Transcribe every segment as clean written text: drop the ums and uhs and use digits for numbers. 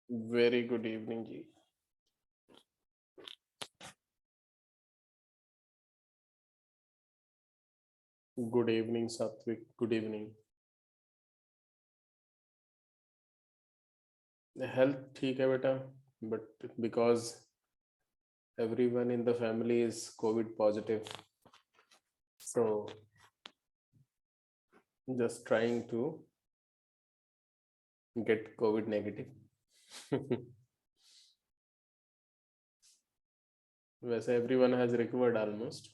Very good evening जी। Good evening सात्विक, good evening. Health ठीक है बेटा, but because everyone in the family is COVID positive, so just trying to get COVID negative. वैसे everyone has recovered almost.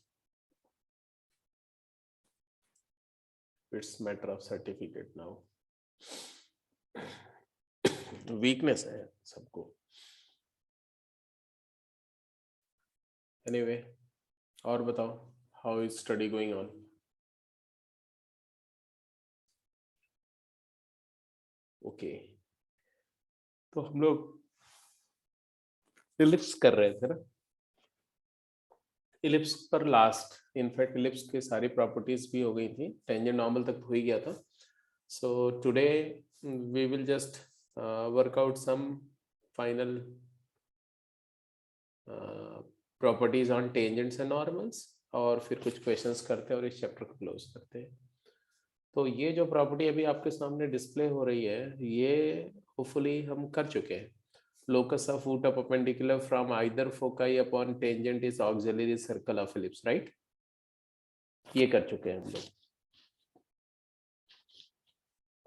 It's matter of certificate now. Weakness है सबको। Anyway, और बताओ, how is study going on? Okay, तो हम लोग ellipse कर रहे थे ना। इलिप्स पर लास्ट, इनफैक्ट इलिप्स की सारी प्रॉपर्टीज भी हो गई थी, टेंजेंट नॉर्मल तक हो ही गया था। So today we will just work out some final properties on tangents and normals, और फिर कुछ क्वेश्चंस करते हैं और इस चैप्टर को क्लोज करते हैं। तो ये जो प्रॉपर्टी अभी आपके सामने डिस्प्ले हो रही है, ये होपफुली हम कर चुके हैं। Locus of root of perpendicular from either foci upon tangent is auxiliary circle of ellipse, right? ये कर चुके हैं हम लोग।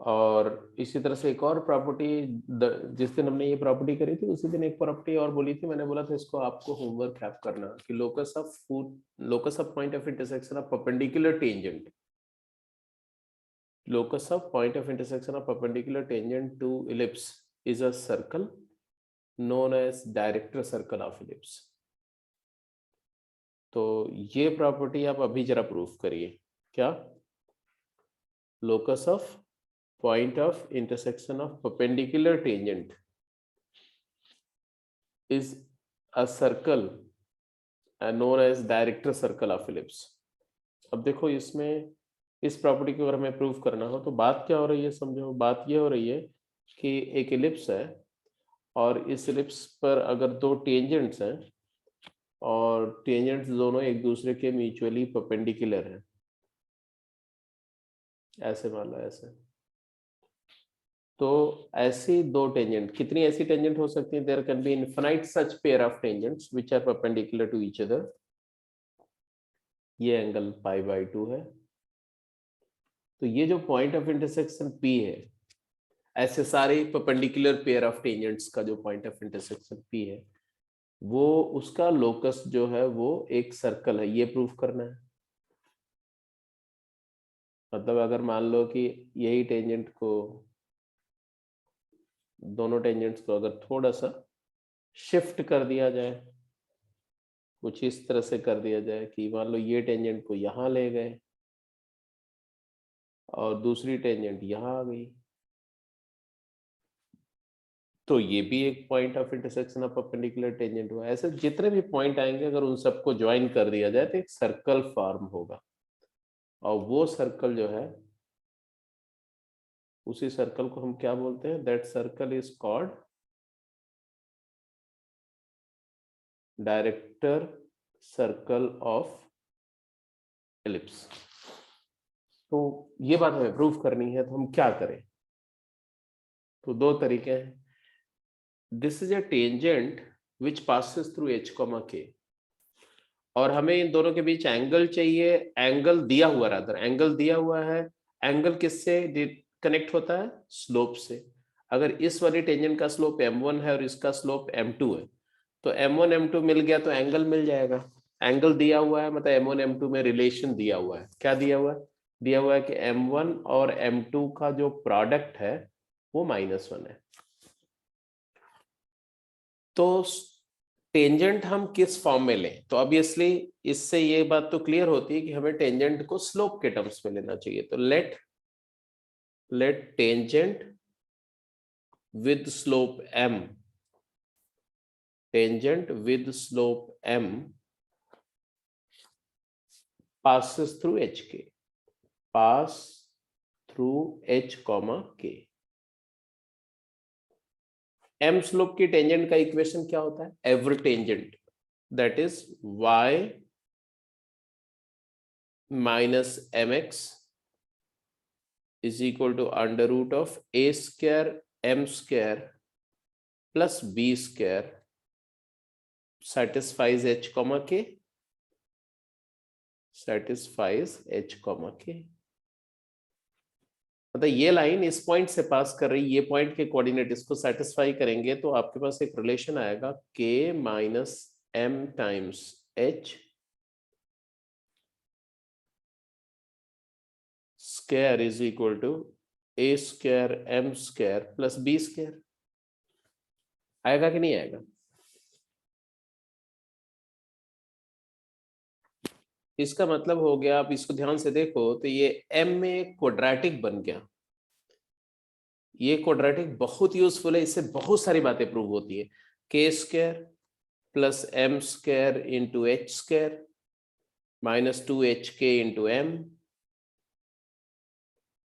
और इसी तरह से एक और प्रॉपर्टी, जिस दिन हमने ये प्रॉपर्टी करी थी उसी दिन एक प्रॉपर्टी और बोली थी, मैंने बोला था इसको आपको होमवर्क हैप करना, कि locus of point of intersection of perpendicular tangent, locus of point of intersection of perpendicular tangent to ellipse is a circle known as director circle of ellipse. तो ये प्रॉपर्टी आप अभी जरा प्रूफ करिए। क्या? Locus of point of intersection of perpendicular tangent is a circle known as director circle of ellipse. अब देखो, इसमें इस प्रॉपर्टी को अगर हमें प्रूफ करना हो तो बात क्या हो रही है, समझो। बात ये हो रही है कि एक इलिप्स है और इस इलिप्स पर अगर दो टेंजेंट्स हैं और टेंजेंट्स दोनों एक दूसरे के म्यूचुअली परपेंडिकुलर हैं, ऐसे मान लो, ऐसे। तो ऐसी दो टेंजेंट, कितनी ऐसी टेंजेंट हो सकती है? There can be infinite such pair of tangents which are perpendicular to each other. ये एंगल π/2 है। तो ये जो पॉइंट ऑफ इंटरसेक्शन P है, ऐसे सारे परपेंडिकुलर पेयर ऑफ टेंजेंट्स का जो पॉइंट ऑफ इंटरसेक्शन P है, वो उसका लोकस जो है वो एक सर्कल है, ये प्रूफ करना है। मतलब अगर मान लो कि यही टेंजेंट को, दोनों टेंजेंट्स को अगर थोड़ा सा शिफ्ट कर दिया जाए, कुछ इस तरह से कर दिया जाए कि मान लो ये टेंजेंट को यहां ले गए और दूसरी टेंजेंट यहां आ गई, तो ये भी एक point of intersection of perpendicular tangent हुआ। ऐसे जितने भी पॉइंट आएंगे अगर उन सबको ज्वाइन कर दिया जाए तो एक सर्कल फॉर्म होगा, और वो सर्कल जो है, उसी सर्कल को हम क्या बोलते हैं? That circle is called director circle of ellipse. तो ये बात हमें प्रूफ करनी है, तो हम क्या करें? तो दो तरीके हैं। This is a tangent which passes through h, k, और हमें इन दोनों के बीच एंगल चाहिए। एंगल दिया हुआ, रादर एंगल दिया हुआ है। एंगल किससे कनेक्ट होता है? स्लोप से। अगर इस वाली टेंजेंट का स्लोप m1 है और इसका स्लोप m2 है, तो m1 m2 मिल गया तो एंगल मिल जाएगा। एंगल दिया हुआ है, मतलब m1 m2 में रिलेशन दिया हुआ है। क्या दिया हुआ है? दिया हुआ है कि m1 और m2 का जो प्रोडक्ट है वो -1 है। तो टेंजेंट हम किस फॉर्म में लें? तो ऑब्वियसली इससे ये बात तो क्लियर होती है कि हमें टेंजेंट को स्लोप के टर्म्स में लेना चाहिए। तो let tangent with slope m, tangent with slope m passes through hk, pass through h, k, m slope की टेंजेंट का इक्वेशन क्या होता है? Every tangent, that is y minus mx is equal to under root of a square m square plus b square satisfies h comma k, satisfies h comma k। मतलब ये line इस point से पास कर रही, ये पॉइंट के coordinate इसको satisfy करेंगे तो आपके पास एक रिलेशन आएगा k minus m times h square is equal to a square m square plus b square. आएगा कि नहीं आएगा? इसका मतलब हो गया, आप इसको ध्यान से देखो तो ये m में क्वाड्रेटिक बन गया। ये क्वाड्रेटिक बहुत यूजफुल है, इससे बहुत सारी बातें प्रूव होती है। k square plus m square into h square minus 2hk into m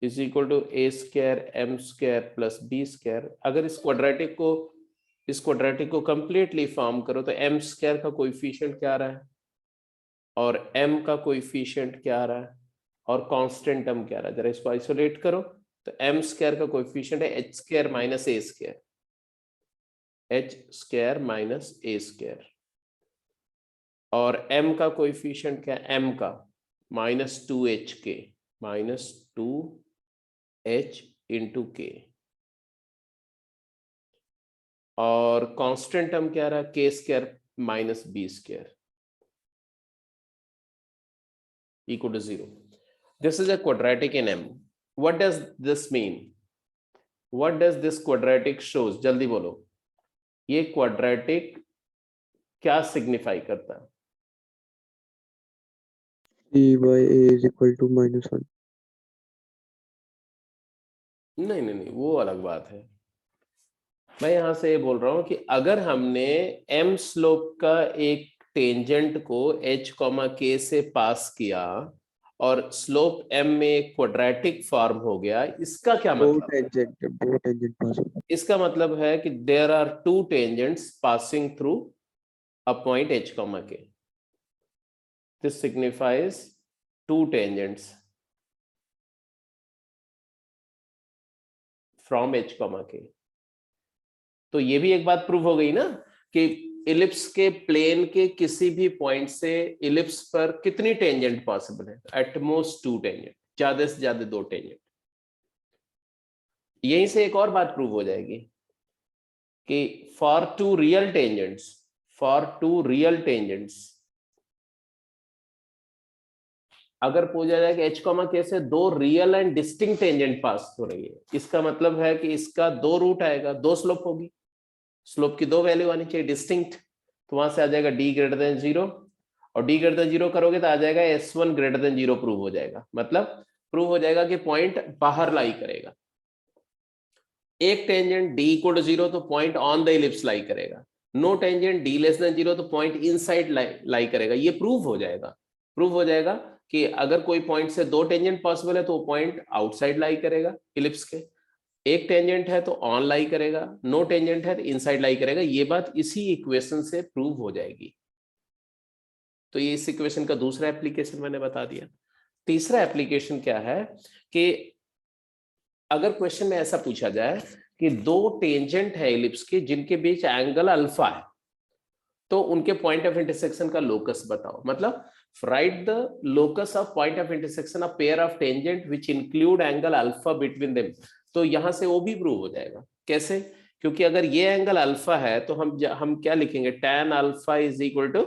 is equal to a square m square plus b square. अगर इस क्वाड्रेटिक को कंप्लीटली फॉर्म करो तो m स्क्वायर का कोएफिशिएंट क्या आ रहा है और m का कोएफिशिएंट क्या आ रहा है और कांस्टेंट टर्म क्या आ रहा है, जरा इसको आइसोलेट करो तो m स्क्वायर का कोएफिशिएंट है h square minus a square, h square minus a square, और m का कोएफिशिएंट क्या है, m का minus 2hk, minus 2h into k, और कांस्टेंट टर्म क्या रहा है, k square minus b square equal to 0. This is a quadratic in M. What does this mean? What does this quadratic shows? जल्दी बोलो, ये quadratic क्या signify करता है? a by a is equal to -1. नहीं, वो अलग बात है। मैं यहां से ये बोल रहा हूं कि अगर हमने m स्लोप का एक टेंजेंट को h, k से पास किया और स्लोप m में क्वाड्रेटिक फॉर्म हो गया, इसका क्या मतलब है? दो टेंजेंट पास हो। इसका मतलब है कि there are two tangents passing through a point h, k. This signifies two tangents from h, k. तो ये भी एक बात प्रूव हो गई ना कि इलिप्स के प्लेन के किसी भी पॉइंट से इलिप्स पर कितनी टेंजेंट पॉसिबल है? एटमोस्ट टू टेंजेंट, ज्यादा से ज्यादा दो टेंजेंट। यहीं से एक और बात प्रूव हो जाएगी कि फॉर टू रियल टेंजेंट्स अगर पूछा जाए कि h, k से दो रियल एंड डिस्टिंक्ट टेंजेंट पास हो रही है, इसका मतलब है कि इसका दो रूट आएगा, दो स्लोप होगी, स्लोप की दो वैल्यू आनी चाहिए डिस्टिंक्ट, तो वहां से आ जाएगा d ग्रेटर देन 0, और d ग्रेटर देन 0 करोगे तो आ जाएगा s1 ग्रेटर देन 0 प्रूव हो जाएगा। मतलब प्रूव हो जाएगा कि पॉइंट बाहर लाई करेगा। एक टेंजेंट d इक्वल टू 0 तो point on the ellipse lie करेगा, no tangent d less than 0 तो पॉइंट इनसाइड लाई करेगा। ये प्रूव हो जाएगा कि अगर कोई पॉइंट से दो टेंजेंट पॉसिबल है तो पॉइंट आउटसाइड लाई करेगा इलिप्स के, एक टेंजेंट है तो ऑन लाई करेगा, नो टेंजेंट है तो इनसाइड लाई करेगा। ये बात इसी इक्वेशन से प्रूव हो जाएगी। तो ये इस इक्वेशन का दूसरा एप्लीकेशन मैंने बता दिया। तीसरा एप्लीकेशन क्या है कि अगर क्वेश्चन में ऐसा पूछा जाए कि दो टेंजेंट है इलिप्स के जिनके बीच एंगल अल्फा है, तो उनके पॉइंट ऑफ इंटरसेक्शन का लोकस बताओ। मतलब write the locus of point of intersection of pair of tangent which include angle alpha between them। तो यहां से वो भी प्रूव हो जाएगा। कैसे? क्योंकि अगर ये एंगल अल्फा है तो हम क्या लिखेंगे, tan alpha is equal to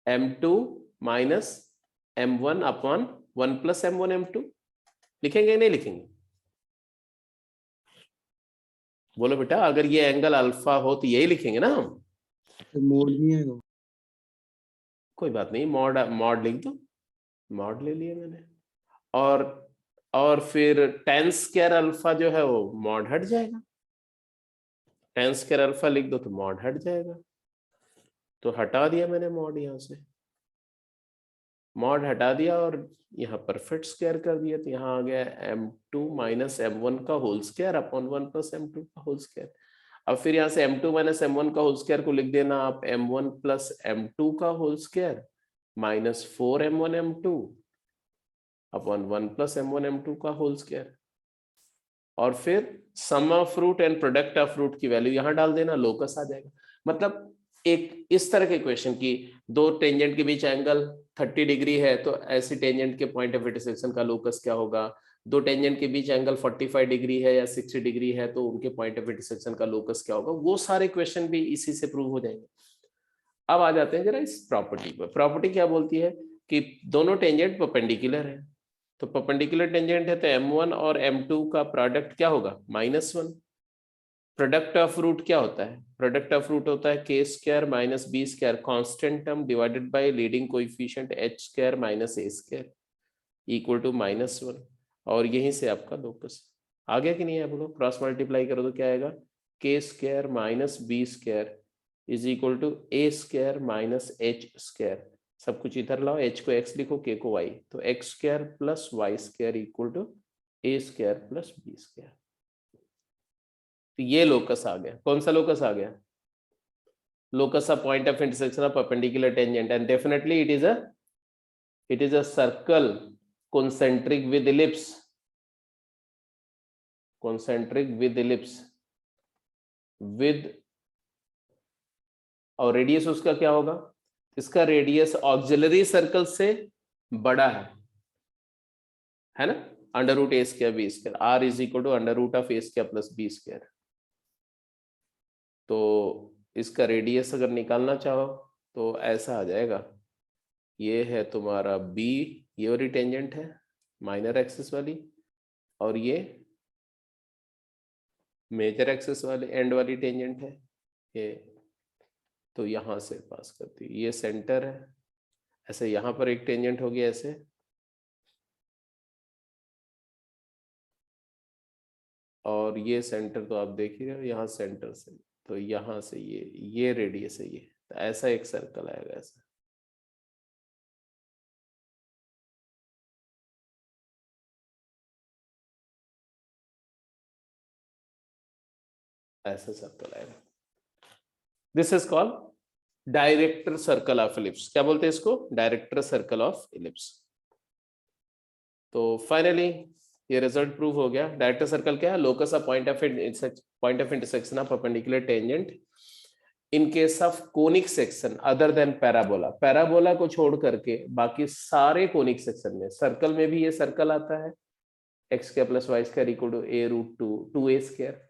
m2 minus m1 upon 1 plus m1 m2। लिखेंगे नहीं लिखेंगे? बोलो बेटा, अगर ये एंगल अल्फा हो तो यही लिखेंगे ना हम। तो मोड नहीं आएगा? कोई बात नहीं, मॉड लिख दो, मॉड ले लिया मैंने। और फिर tan स्क्वायर अल्फा जो है वो मॉड हट जाएगा, tan स्क्वायर अल्फा लिख दो तो मॉड हट जाएगा। तो हटा दिया मैंने मॉड, यहां से मॉड हटा दिया और यहाँ परफेक्ट स्क्वायर कर दिया, तो यहाँ आ गया m2 माइनस m1 का whole square upon 1 plus m2 का होल स्क्वायर। अब फिर यहाँ से m2 माइनस m1 का होल स्क्वायर को लिख देना आप m1 प्लस m2 का whole square minus 4m1 m2 upon 1 plus m1 m2 का होल स्क्वायर, और फिर sum of root and product of root की वैल्यू यहां डाल देना, लोकस आ जाएगा। मतलब एक इस तरह के क्वेश्चन की दो टेंजेंट के बीच एंगल 30 डिग्री है तो ऐसी टेंजेंट के पॉइंट ऑफ इंटरसेक्शन का लोकस क्या होगा, दो टेंजेंट के बीच एंगल 45 डिग्री है या 60 डिग्री है तो उनके पॉइंट ऑफ इंटरसेक्शन का लोकस क्या होगा, वो सारे क्वेश्चन भी इसी से प्रूव हो जाएंगे। अब आ जाते हैं जरा इस प्रॉपर्टी पर। प्रॉपर्टी क्या बोलती है कि दोनों टेंजेंट परपेंडिकुलर है, तो परपेंडिकुलर टेंजेंट है तो m1 और m2 का प्रोडक्ट क्या होगा -1। प्रोडक्ट ऑफ रूट क्या होता है, प्रोडक्ट ऑफ रूट होता है k square minus b square constant term divided by leading coefficient h square minus a square equal to -1, और यहीं से आपका लोकस आ गया कि नहीं है। बोलो क्रॉस मल्टीप्लाई करो तो क्या आएगा, k square minus b square is equal to a square minus h square, सब कुछ इधर लाओ, h को x लिखो k को y, तो x square plus y square equal to a square plus b square. तो ये लोकस आ गया। कौन सा लोकस आ गया, locus of point of intersection of perpendicular tangent, and definitely it is a circle concentric with ellipse, concentric with ellipse with, और radius उसका क्या होगा, इसका रेडियस ऑक्सिलरी सर्कल से बड़ा है ना, under root a square b square, r is equal to under root of a square plus B square. तो इसका रेडियस अगर निकालना चाहो तो ऐसा आ जाएगा, ये है तुम्हारा बी, ये वाली टेंजेंट है माइनर एक्सिस वाली, और ये मेजर एक्सिस वाले एंड वाली टेंजेंट है ये, तो यहां से पास करती है, ये सेंटर है, ऐसे यहां पर एक टेंजेंट होगी ऐसे, और ये सेंटर तो आप देख ही रहे हो, यहाँ सेंटर से तो यहां से ये रेडियस है, ये तो ऐसा एक सर्कल आएगा, ऐसा ऐसा सर्कल आएगा। This is called director circle of ellipse. क्या बोलते हैं इसको, डायरेक्टर सर्कल ऑफ इलिप्स। तो फाइनली ये रिजल्ट प्रूव हो गया। डायरेक्टर सर्कल क्या है, locus of point of intersection of perpendicular tangent in case of conic section other than parabola. Parabola को छोड़ करके बाकी सारे कोनिक सेक्शन में, सर्कल में भी ये सर्कल आता है x square plus Y square equal to A root 2 A square,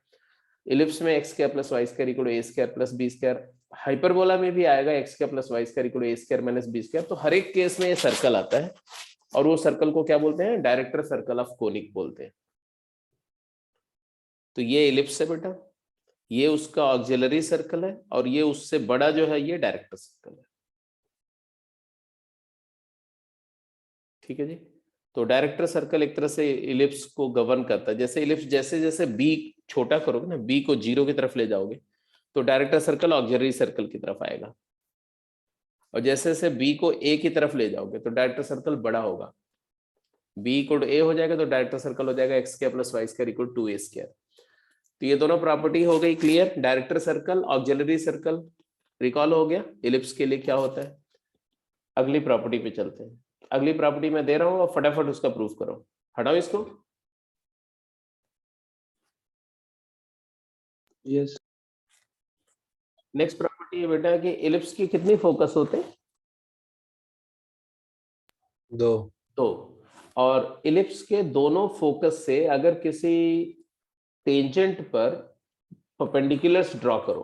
ellipse में X square plus Y square equal to A square plus B square, hyperbola में भी आएगा X square plus Y square equal to A square minus B square. तो हर एक case में ये circle आता है, और वो सर्कल को क्या बोलते हैं, डायरेक्टर सर्कल ऑफ कोनिक बोलते हैं। तो ये इलिप्स है बेटा, ये उसका ऑक्सिलरी सर्कल है, और ये उससे बड़ा जो है ये डायरेक्टर सर्कल है। ठीक है जी। तो डायरेक्टर सर्कल एक तरह से इलिप्स को गवर्न करता है। जैसे इलिप्स जैसे जैसे बी छोटा करोगे ना, बी को 0 की तरफ ले जाओगे तो डायरेक्टर सर्कल ऑक्सिलरी सर्कल की तरफ आएगा, और जैसे जैसे बी को ए की तरफ ले जाओगे तो डायरेक्टर सर्कल बड़ा होगा, बी इक्वल टू ए हो जाएगा तो डायरेक्टर सर्कल हो जाएगा x square plus Y square equal to A square. तो ये दोनों प्रॉपर्टी हो गई clear, director circle auxiliary circle recall हो गया। इलिप्स के लिए क्या होता है, अगली प्रॉपर्टी पे चलते हैं। अगली प्रॉपर्टी मैं दे रहा हूं और फटाफट उसका प्रूफ करो। हटाओ इसको। यस नेक्स्ट प्रॉपर्टी है बेटा कि इलिप्स की कितनी फोकस होते हैं, दो, और इलिप्स के दोनों फोकस से अगर किसी टेंजेंट पर परपेंडिकुलर्स ड्रॉ करो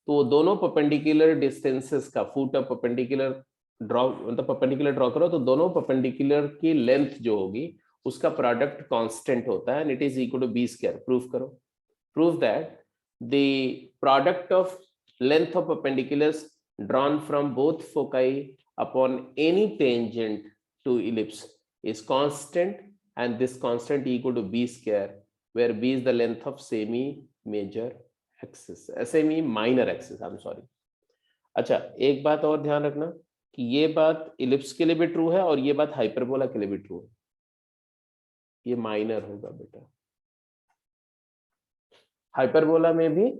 तो वो दोनों परपेंडिकुलर डिस्टेंसेस का फुट ऑफ परपेंडिकुलर ड्रॉ, मतलब परपेंडिकुलर ड्रॉ करो तो दोनों परपेंडिकुलर की लेंथ जो होगी उसका प्रोडक्ट कांस्टेंट होता है, and it is equal to B square. Proof करो। Prove that the product of length of perpendiculars drawn from both foci upon any tangent to ellipse is constant, and this constant equal to b square, where b is the length of semi major axis, semi minor axis, I'm sorry। अच्छा एक बात और ध्यान रखना कि ये बात ellipse के लिए भी ट्रू है और ये बात हाइपरबोला के लिए भी ट्रू है, ये माइनर होगा बेटा। हाइपरबोला में भी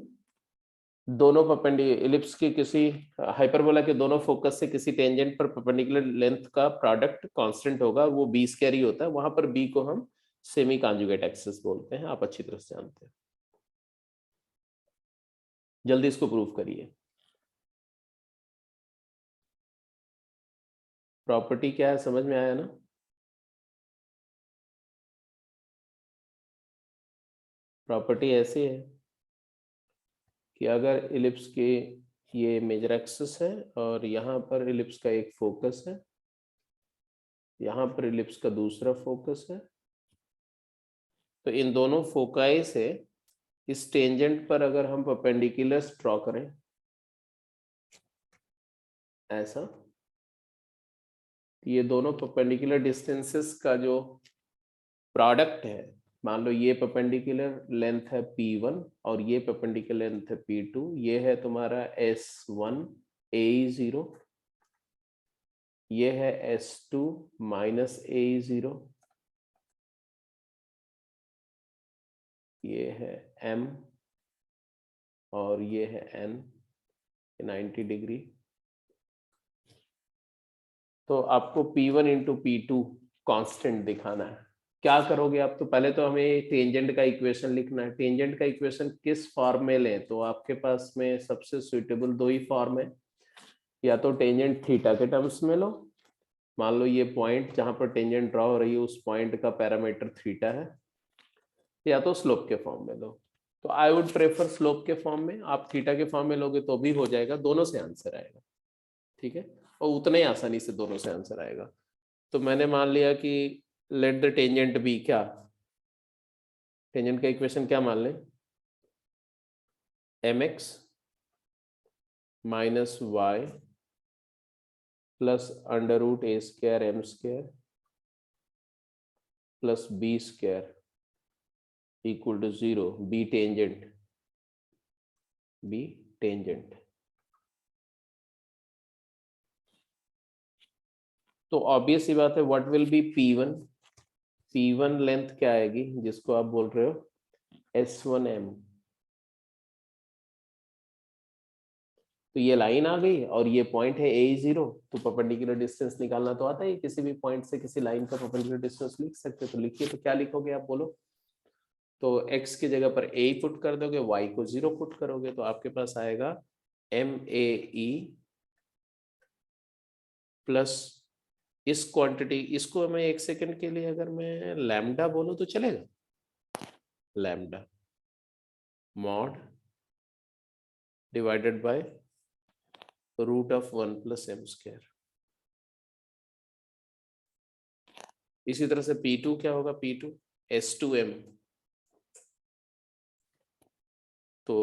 दोनों इलिप्स की किसी हाइपरबोला के दोनों फोकस से किसी टेंजेंट पर परपेंडिकुलर लेंथ का प्रोडक्ट कांस्टेंट होगा, वो बी स्क्वायर ही होता है। वहां पर बी को हम सेमी कॉन्जुगेट एक्सिस बोलते हैं, आप अच्छी तरह से जानते हैं। जल्दी इसको प्रूव करिए। प्रॉपर्टी क्या है समझ में आया ना? प्रॉपर्टी ऐसी है कि अगर इलिप्स के ये मेजर एक्सिस है और यहाँ पर इलिप्स का एक फोकस है, यहाँ पर इलिप्स का दूसरा फोकस है, तो इन दोनों फोकाई से इस टेंजेंट पर अगर हम परपेंडिकुलर्स ड्रॉ करें ऐसा, ये दोनों परपेंडिकुलर डिस्टेंसेस का जो प्रोडक्ट है, मान लो ये परपेंडिकुलर लेंथ है P1 और ये परपेंडिकुलर लेंथ है P2, ये है तुम्हारा S1 AE0, ये है S2 माइनस AE0, ये है M और ये है N 90 डिग्री। तो आपको P1 इंटू P2 कॉन्स्टेंट दिखाना है। क्या करोगे आप? तो पहले तो हमें टेंजेंट का इक्वेशन लिखना है। टेंजेंट का इक्वेशन किस फॉर्म में लें? तो आपके पास में सबसे सुइटेबल दो ही फॉर्म है, या तो टेंजेंट थीटा के टर्म्स में लो, मान लो ये पॉइंट जहां पर टेंजेंट ड्रॉ हो रही है उस पॉइंट का पैरामीटर थीटा है, या तो स्लोप के फॉर्म में लो। तो आई वुड प्रेफर स्लोप के फॉर्म में। आप थीटा के फॉर्म में लोगे तो भी हो जाएगा, दोनों से आंसर आएगा, ठीक है, और उतने ही आसानी से दोनों से आंसर आएगा। तो मैंने मान लिया कि लेट द टेंजेंट बी, क्या टेंजेंट का इक्वेशन क्या मान लें? mx minus y plus under root a square m square plus B square equal to 0, be tangent. तो ऑब्वियस सी बात है, what will B P1 length क्या आएगी जिसको आप बोल रहे हो S1M। तो ये लाइन आ गई और ये पॉइंट है A0, तो परपेंडिकुलर डिस्टेंस निकालना तो आता है, किसी भी पॉइंट से किसी लाइन का परपेंडिकुलर डिस्टेंस लिख सकते हो। तो लिखिए, तो क्या लिखोगे आप बोलो? तो x की जगह पर a पुट कर दोगे, y को 0 पुट करोगे, तो आपके पास आएगा MAE प्लस इस क्वांटिटी, इसको मैं एक सेकंड के लिए अगर मैं लैम्डा बोलूं तो चलेगा, lambda mod divided by root of 1 plus m square. इसी तरह से P2 क्या होगा? P2 S2M, तो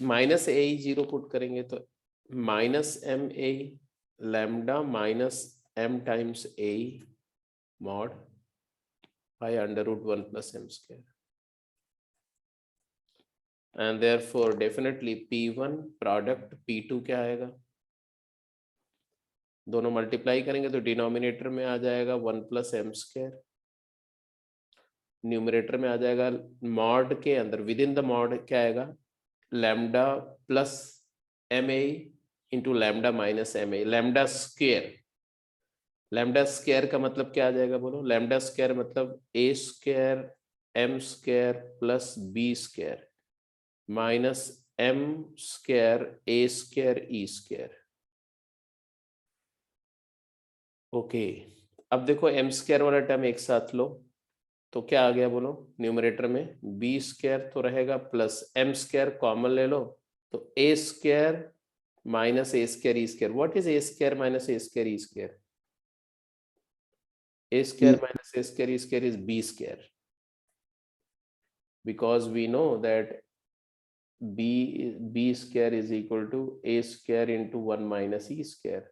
माइनस A0 पुट करेंगे तो minus MA lambda minus m times A mod by under root 1 plus m square, and therefore definitely P1 product P2 क्या आएगा? दोनों मल्टीप्लाई करेंगे तो डिनोमिनेटर में आ जाएगा 1 प्लस m स्क्वायर, न्यूमरेटर में आ जाएगा मॉड के अंदर विद इन द मॉड क्या आएगा? Lambda plus MA into lambda minus MA, lambda square. Lambda square का मतलब क्या आ जाएगा बोलो? लैम्डा स्क्वायर मतलब A square M square plus B square minus M square A square E square. Okay, अब देखो m स्क्वायर वाला टर्म एक साथ लो, तो क्या आ गया बोलो? न्यूमरेटर में b स्क्वायर तो रहेगा प्लस m स्क्वायर कॉमन ले लो, तो a square minus A square e square. What is a square minus A square e square? a square minus a square e square is b square, because we know that b square is equal to a square into 1 minus e square।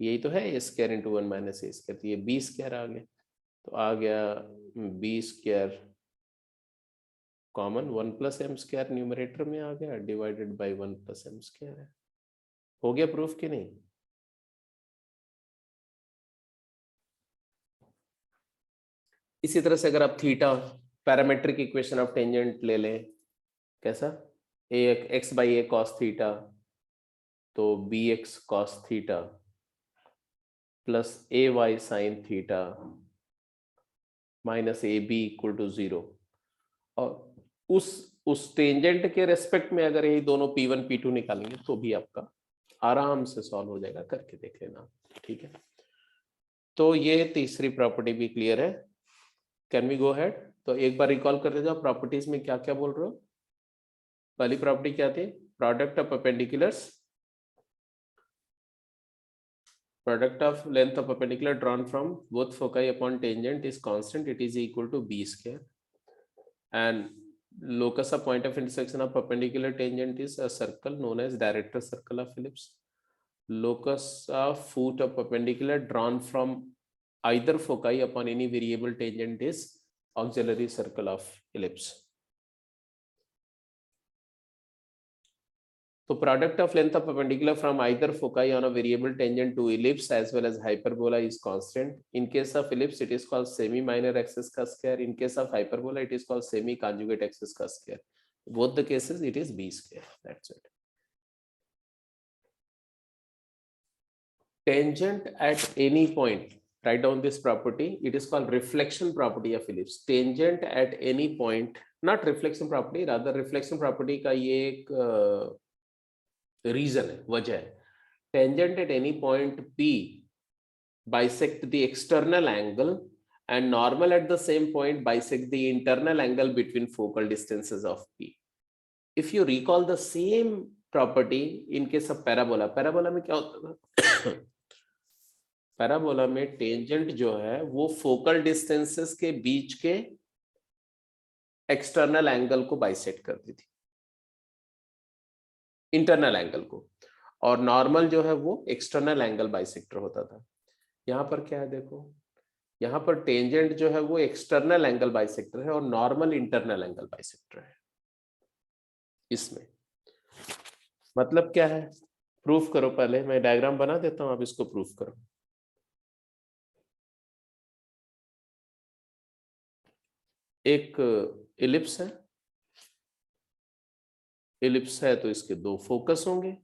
तो यही तो है a square into 1 minus a square, तो ये b square आ गया, तो आ गया b square common 1 plus m square numerator में आ गया divided by 1 plus m square है। हो गया प्रूफ कि नहीं? इसी तरह से अगर आप theta parametric equation of tangent ले लें, कैसा, A X by A cos theta, तो B X cos theta plus A Y sine theta minus A B equal to 0। और उस टेंजेंट के रेस्पेक्ट में अगर यही दोनों P1 P2 निकालेंगे तो भी आपका आराम से सॉल्व हो जाएगा, करके देख लेना। ठीक है, तो ये तीसरी प्रॉपर्टी भी क्लियर है। Can we go head? तो एक बार रिकॉल करते जाओ, प्रॉपर्टीज में क्या क्या बोल रहे हो। पहली प्रॉपर्टी क्या थी? Product of perpendiculars, product of length of perpendicular drawn from both foci upon tangent is constant, it is equal to b square, and locus of point of intersection of perpendicular tangent is a circle known as director circle of ellipse. Locus of foot of perpendicular drawn from either foci upon any variable tangent is auxiliary circle of ellipse. So product of length of perpendicular from either foci on a variable tangent to ellipse as well as hyperbola is constant. In case of ellipse, it is called semi-minor axis का square. In case of hyperbola, it is called semi-conjugate axis का square. Both the cases, it is b square. That's it. Tangent at any point. Write down this property. It is called reflection property of ellipse. Tangent at any point, not reflection property, rather reflection property का ये एक reason है, वजह है। Tangent at any point P bisect the external angle and normal at the same point bisect the internal angle between focal distances of P. If you recall the same property in case of parabola, parabola में क्या होता था? Parabola में tangent जो है वो focal distances के बीच के एक्सटर्नल एंगल को बाइसेक्ट करती थी, इंटरनल एंगल को, और नॉर्मल जो है वो एक्सटर्नल एंगल बाइसेक्टर होता था। यहाँ पर क्या है देखो, यहाँ पर टेंजेंट जो है वो एक्सटर्नल एंगल बाइसेक्टर है और नॉर्मल इंटरनल एंगल बाइसेक्टर है। इसमें मतलब क्या है, प्रूफ करो। पहले मैं डायग्राम बना देता हूं, आप इसको प्रूफ करो। एक इलिप्स है, इलिप्स है तो इसके दो फोकस होंगे।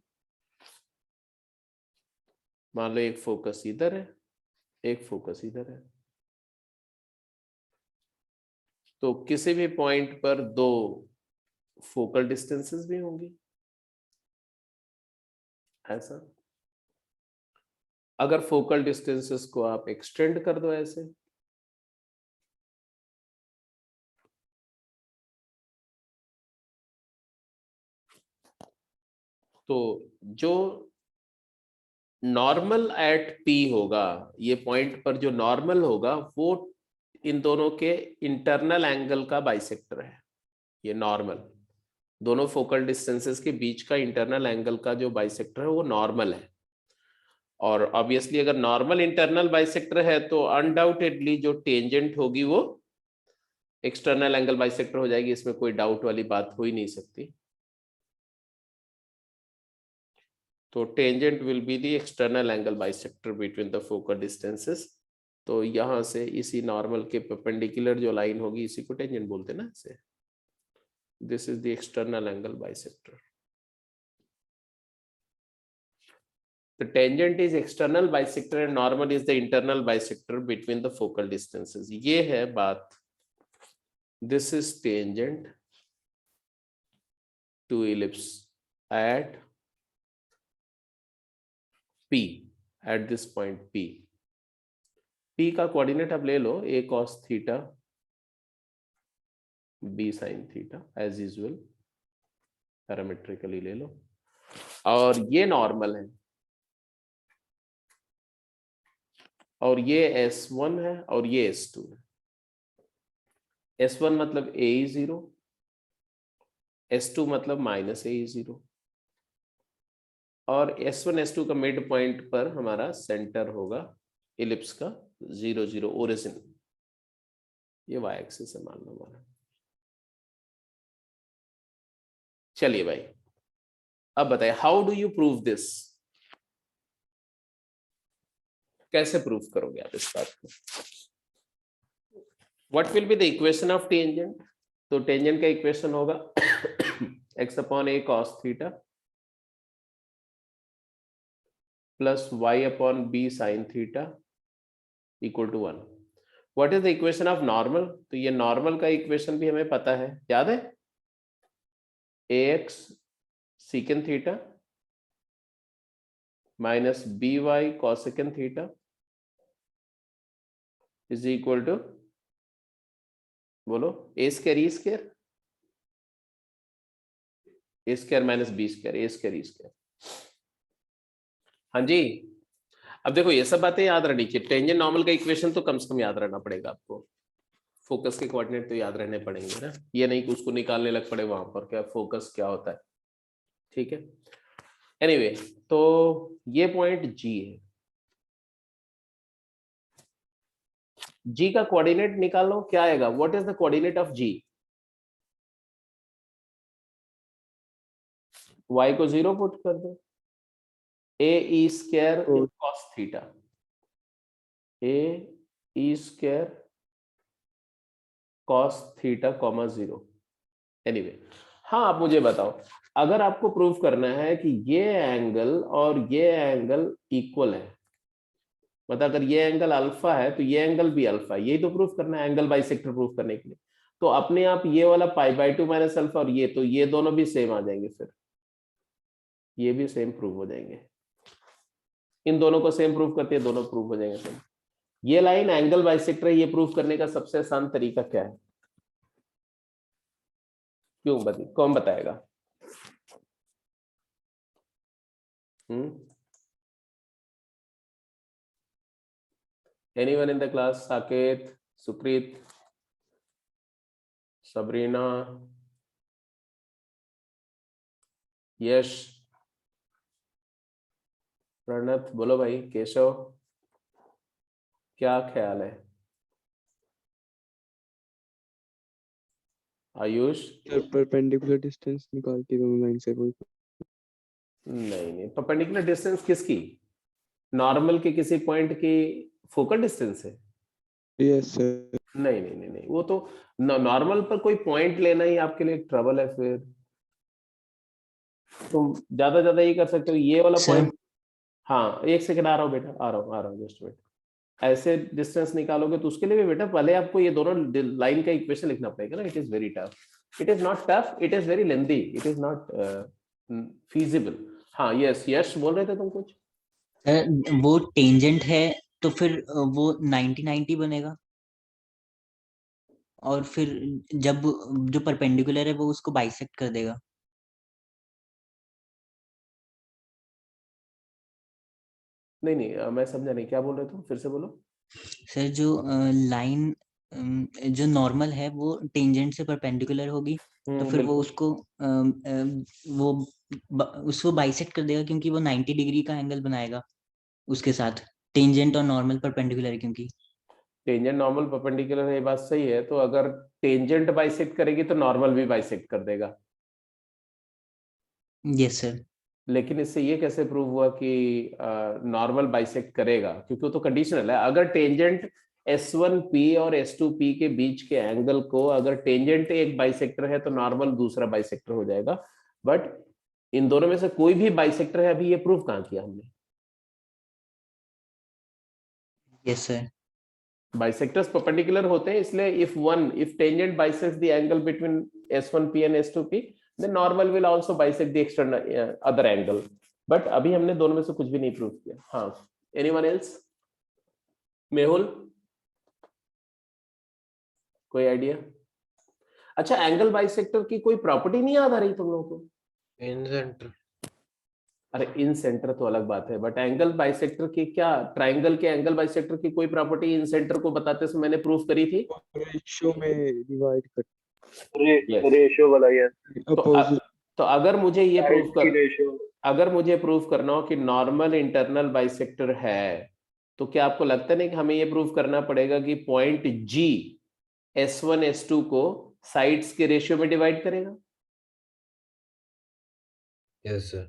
मान लो एक फोकस इधर है, एक फोकस इधर है, तो किसी भी पॉइंट पर दो फोकल डिस्टेंसेस भी होंगी, ऐसा। अगर फोकल डिस्टेंसेस को आप एक्सटेंड कर दो ऐसे, तो जो नॉर्मल एट P होगा, ये पॉइंट पर जो नॉर्मल होगा वो इन दोनों के इंटरनल एंगल का बाइसेक्टर है। ये नॉर्मल दोनों फोकल डिस्टेंसेस के बीच का इंटरनल एंगल का जो बाइसेक्टर है वो नॉर्मल है। और ऑब्वियसली अगर नॉर्मल इंटरनल बाइसेक्टर है तो अनडाउटेडली जो टेंजेंट होगी वो एक्सटर्नल एंगल बाइसेक्टर हो जाएगी, इसमें कोई डाउट वाली बात हो ही नहीं सकती। तो tangent will be the external angle bisector between the focal distances. तो यहां से इसी नॉर्मल के परपेंडिकुलर जो लाइन होगी इसी को टेंजेंट बोलते हैं ना इसे। This is the external angle bisector. The tangent is external bisector and normal is the internal bisector between the focal distances. ये है बात। This is tangent to ellipse at P, at this point P. P का coordinate अब ले लो, a cos theta b sin theta as usual parametrically ले लो, और ये नॉर्मल है, और ये S1 है और ये S2 है। S1 मतलब AE0, S2 मतलब माइनस AE0, और S1 S2 का मिड पॉइंट पर हमारा सेंटर होगा इलिप्स का 0 0 ओरिजिन। ये y एक्सिस है मान लो हमारा। चलिए भाई, अब बताइए how do you prove this, कैसे प्रूफ करोगे आप इस बात को? What will be the equation of tangent? तो टेंजेंट का इक्वेशन होगा x upon a cos theta plus y upon b sin theta equal to 1। What is the equation of normal? तो ये नॉर्मल का इक्वेशन भी हमें पता है, याद है, ax secant theta minus by cosecant theta is equal to, बोलो, a square e square, a square minus B square, a square e square. हाँ जी, अब देखो ये सब बातें याद रहनी चाहिए। टेंजेंट नॉर्मल का इक्वेशन तो कम से कम याद रहना पड़ेगा आपको, फोकस के कोऑर्डिनेट तो याद रहने पड़ेंगे ना, ये नहीं कि उसको निकालने लग पड़े वहां पर क्या फोकस क्या होता है, ठीक है। एनीवे, तो ये पॉइंट जी है, जी का कोऑर्डिनेट निकाल लो, क्या आएगा, what is the coordinate of G? y को 0 पुट कर दो, A E square cos theta, A E square cos theta comma 0। Anyway, हाँ आप मुझे बताओ, अगर आपको प्रूव करना है कि ये एंगल और ये एंगल इक्वल है, मतलब अगर ये एंगल अल्फा है तो ये एंगल भी अल्फा है, यही तो प्रूफ करना है एंगल बाइसेक्टर प्रूफ करने के लिए। तो अपने आप ये वाला π/2 माइनस अल्फा और ये, तो ये दोनों भी सेम आ जाएंगे, फिर ये भी सेम प्रूव हो जाएंगे, इन दोनों को सेम प्रूव करते हैं, दोनों प्रूव हो जाएंगे सेम। ये लाइन एंगल बाइसेक्टर है, ये प्रूव करने का सबसे आसान तरीका क्या है? क्यों कौन बताएगा? Anyone in the class? Saket, Supreet, Sabrina, Yash, Pranat, बोलो भाई, केशव, क्या ख्याल है? आयुष? परपेंडिकुलर डिस्टेंस निकाल के दोनों लाइन से कोई नहीं, परपेंडिकुलर डिस्टेंस किसकी? नॉर्मल के किसी पॉइंट की फोकल डिस्टेंस है? Yes sir. नहीं, वो तो नॉर्मल पर कोई पॉइंट लेना ही आपके लिए ट्रबल है, फिर तुम ज्यादा ये कर सकते हो, ये वाला पॉइंट। हाँ, एक सेकंड, आ रहा हूँ बेटा, आ रहा हूँ जस्ट वेट। ऐसे डिस्टेंस निकालोगे तो उसके लिए भी बेटा पहले आपको ये दोनों लाइन का इक्वेशन लिखना पड़ेगा ना। It is very tough, it is not tough, it is very lengthy, it is not feasible. हाँ यस, यश बोल रहे थे तुम कुछ? वो टेंजेंट है तो फिर वो 90-90 बनेगा, और फिर जब जो परपेंडिकुलर है वो उसको बाइसेक्ट कर देगा। नहीं, मैं समझा नहीं, क्या बोल रहे थे, फिर से बोलो। सर जो लाइन जो नॉर्मल है वो टेंजेंट से परपेंडिकुलर होगी, तो फिर वो उसको उसको बाइसेक्ट कर देगा, क्योंकि वो 90 डिग्री का एंगल बनाएगा उसके साथ, टेंजेंट और नॉर्मल परपेंडिकुलर है क्योंकि। टेंजेंट नॉर्मल परपेंडिकुलर है, ये बात सही है, तो अगर टेंजेंट बाइसेक्ट करेगी तो नॉर्मल भी बाइसेक्ट कर देगा। Yes sir. लेकिन इससे ये कैसे प्रूव हुआ कि नॉर्मल बाइसेक्ट करेगा? क्योंकि वो तो कंडीशनल है। अगर टेंजेंट S1P और S2P के बीच के एंगल को, अगर टेंजेंट एक बाइसेक्टर है तो नॉर्मल दूसरा बाइसेक्टर हो जाएगा, बट इन दोनों में से कोई भी बाइसेक्टर है, अभी ये प्रूव कहाँ किया हमने? Yes sir. बाइसेक्टर्स परपेंडिकुलर होते हैं, इसलिए if tangent bisects the angle between S1P and S2P, then normal will also bisect the external other angle. But अभी हमने दोनों में से कुछ भी नहीं प्रूव किया। हाँ, एनीवन एल्स? मेहुल, कोई आइडिया? अच्छा, एंगल बाइसेक्टर की कोई प्रॉपर्टी नहीं याद आ रही तुम लोगों को? इन सेंटर। अरे इन सेंटर तो अलग बात है, बट एंगल बाइसेक्टर की क्या, ट्राइंगल के एंगल बाइसेक्टर की कोई प्रॉपर्टी इन सेंटर को बताते समय मैंने प्रूफ करी थी? रेशियो में डिवाइड कर रेशियो वाला यस। तो अगर मुझे ये प्रूफ साइड की रेशियो। अगर मुझे प्रूफ करना हो कि नॉर्मल इंटरनल बाइसेक्टर है, तो क्या आपको लगता नहीं कि हमें ये प्रूफ करना पड़ेगा कि पॉइंट G S1 S2 को साइड्स के रेशियो में डिवाइड करेगा? Yes sir.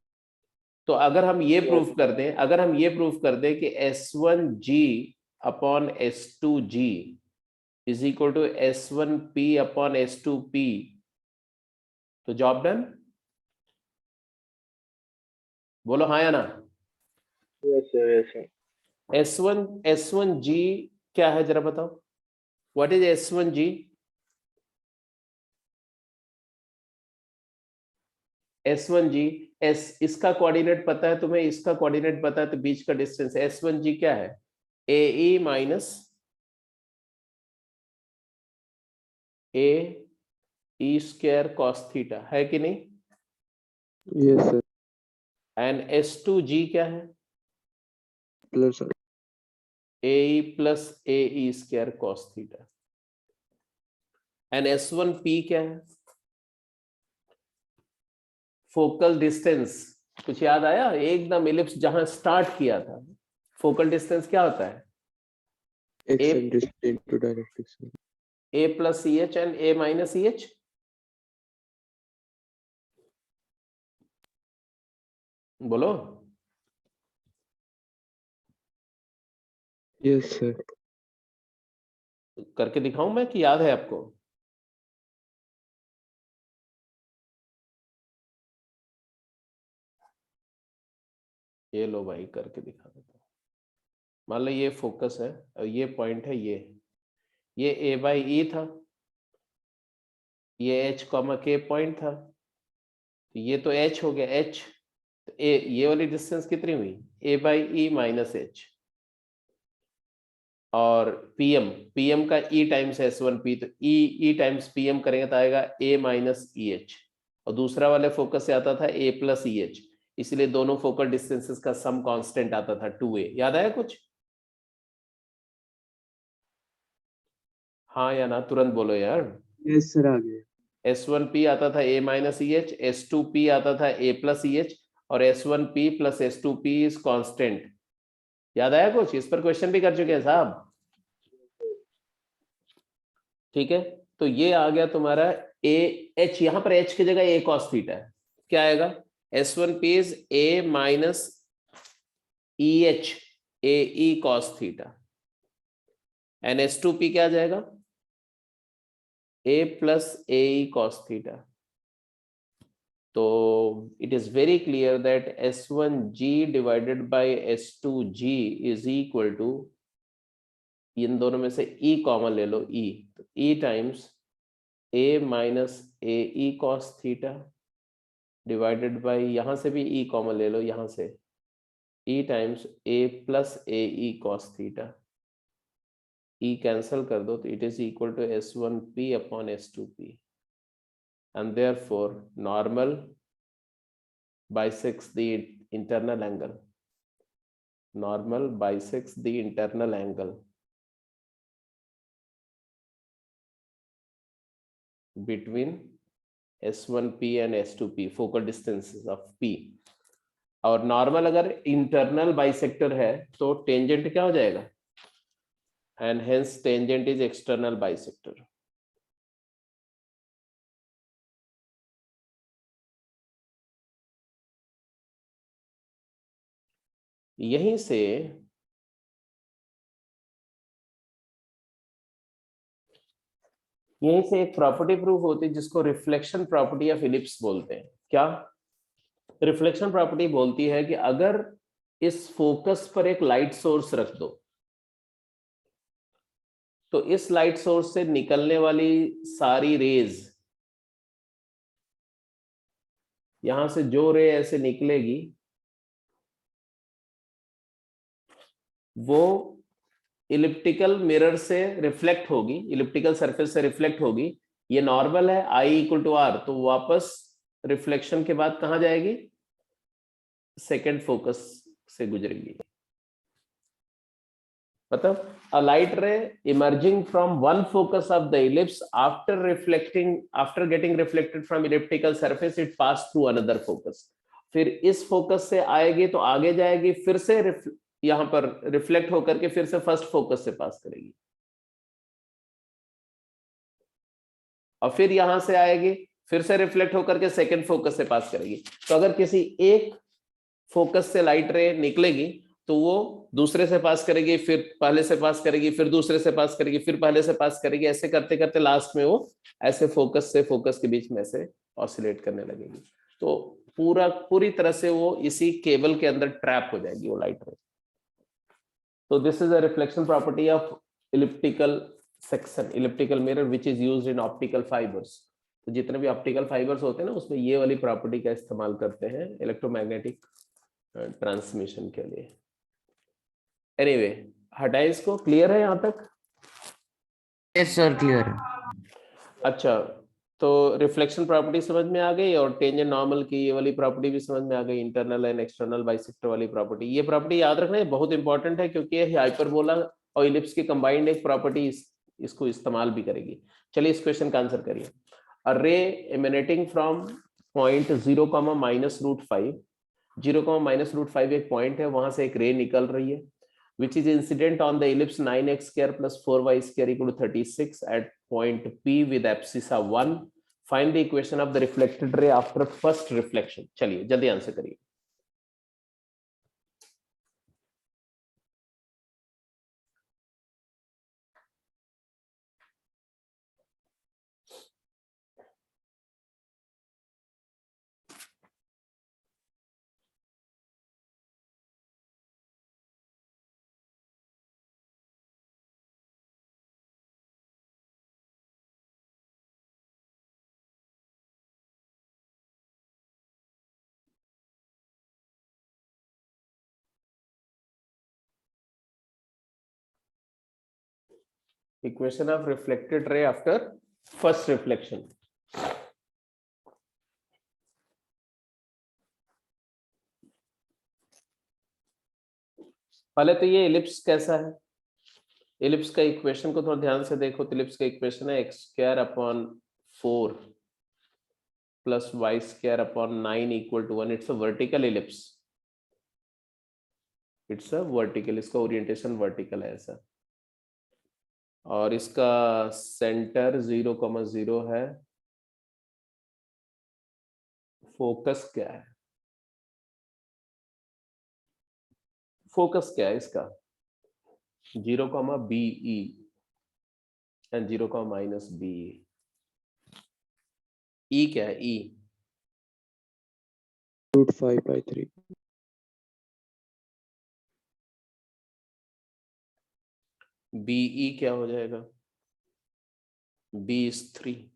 तो अगर हम ये प्रूफ कर दें कि S1G अपॉन S2G is equal to S1P upon S2P, तो जॉब डन। बोलो हाँ या ना। Yes, sir. Yes, sir. S1G क्या है जरा बताओ, व्हाट इज S1G? S1G, इसका कोऑर्डिनेट पता है तुम्हें, इसका कोऑर्डिनेट पता है, तो बीच का डिस्टेंस S1G क्या है? AE minus AE square cos theta, है कि नहीं? Yes, sir. एंड S2G क्या है? Plus, sir. AE plus AE square cos theta. And S1P क्या है? फोकल डिस्टेंस, कुछ याद आया? एकदम इलिप्स जहां स्टार्ट किया था, फोकल डिस्टेंस क्या होता है? Eccentricity into directrix, sir. A plus EH and A minus EH। बोलो। Yes, sir. करके दिखाऊं मैं कि याद है आपको? ये लो भाई, करके दिखा देता हूं। मान लो ये फोकस है और ये पॉइंट है, ये A बाई E था, ये H कॉमा K पॉइंट था, तो ये तो H हो गया, H तो A, ये वाली डिस्टेंस कितनी हुई? A by E minus H। और PM का E टाइम्स S1P, तो E टाइम्स PM करेंगे तो आएगा A माइनस EH, और दूसरा वाले फोकस से आता था A प्लस EH, इसलिए दोनों फोकल डिस्टेंसेस का सम कांस्टेंट आता था 2A। याद आया कुछ? हाँ या ना, तुरंत बोलो यार। Yes, sir. आ गया. S1P आता था A माइनस EH, S2P आता था A प्लस EH, और S1P plus S2P is constant. याद आया कुछ? इस पर क्वेश्चन भी कर चुके हैं साहब। ठीक है, तो ये आ गया तुम्हारा AH, यहां पर H की जगह A cos थीटा है, क्या आएगा? S1P is A minus EH AE cos theta, and S2P क्या आ जाएगा? A plus AE cos theta. तो it is very clear that S1G divided by S2G is equal to, इन दोनों में से E कॉमन ले लो, E, तो E times A minus AE cos theta divided by, यहां से भी E कॉमन ले लो, यहां से E times A plus AE cos theta. E cancel कर दो तो it is equal to S1P upon S2P, and therefore normal bisects the internal angle. Normal bisects the internal angle between S1P and S2P, focal distances of P. और normal अगर internal bisector है तो tangent क्या हो जाएगा? And hence tangent is external bisector. यहीं से एक प्रॉपर्टी प्रूफ होती है जिसको रिफ्लेक्शन प्रॉपर्टी ऑफ इलिप्स बोलते हैं। क्या रिफ्लेक्शन प्रॉपर्टी बोलती है कि अगर इस फोकस पर एक लाइट सोर्स रख दो, तो इस लाइट सोर्स से निकलने वाली सारी रेज, यहां से जो रे ऐसे निकलेगी वो इलिप्टिकल मिरर से रिफ्लेक्ट होगी, इलिप्टिकल सरफेस से रिफ्लेक्ट होगी। ये नॉर्मल है, I इक्वल टू R, तो वापस रिफ्लेक्शन के बाद कहां जाएगी? सेकेंड फोकस से गुजरेगी। मतलब a light ray emerging from one focus of the ellipse after getting reflected from elliptical surface, it pass through another focus. फिर इस फोकस से आएगी तो आगे जाएगी, फिर से यहां पर रिफ्लेक्ट होकर के फिर से फर्स्ट फोकस से पास करेगी, और फिर यहां से आएगी, फिर से रिफ्लेक्ट होकर के सेकंड फोकस से पास करेगी। तो अगर किसी एक फोकस से लाइट रे निकलेगी तो वो दूसरे से पास करेगी, फिर पहले से पास करेगी, फिर दूसरे से पास करेगी, फिर पहले से पास करेगी, ऐसे करते करते लास्ट में वो ऐसे फोकस से फोकस के बीच में ऐसे ऑसिलेट करने लगेगी। तो पूरी तरह से वो इसी केबल के अंदर ट्रैप हो जाएगी वो लाइट रे। तो this is a reflection property of elliptical section, elliptical mirror which is used in optical fibres. तो जितने भी ऑप्टिकल फाइबर्स होते हैं ना उसमें ये वाली प्रॉपर्टी का इस्तेमाल करते हैं इलेक्ट्रोमैग्नेटिक ट्रांसमिशन के लिए। एनीवे हटाए इसको, क्लियर है यहाँ तक? Yes sir clear. अच्छा, तो रिफ्लेक्शन प्रॉपर्टी समझ में आ गई और टेंजेंट नॉर्मल की ये वाली प्रॉपर्टी भी समझ में आ गई, इंटरनल एंड एक्सटर्नल बाइसेक्टर वाली प्रॉपर्टी। ये प्रॉपर्टी याद रखना, ये बहुत इंपॉर्टेंट है क्योंकि ये हाइपरबोला और इलिप्स की कंबाइंड एक प्रॉपर्टी इसको इस्तेमाल भी करेगी। चलिए इस क्वेश्चन का आंसर करिए। अ रे एमिनेटिंग फ्रॉम पॉइंट 0, -√5, 0, -√5 एक पॉइंट है, वहां से एक रे निकल रही है which is incident on the ellipse 9x² + 4y² = 36 at point P with abscissa 1. Find the equation of the reflected ray after first reflection. चलिए जल्दी आंसर करिए। Equation of reflected ray after first reflection. पहले तो ये ellipse कैसा है, ellipse का equation को थोड़ा ध्यान से देखो। तो इलिप्स का इक्वेशन है x²/4 + y²/9 = 1। It's a vertical ellipse, it's a vertical, इसका ओरिएंटेशन वर्टिकल है ऐसा, और इसका सेंटर 0, 0 है। फोकस क्या है, फोकस क्या है इसका 0, BE एंड 0, -BE। E क्या है, E √5/3। BE क्या हो जाएगा, B is 3,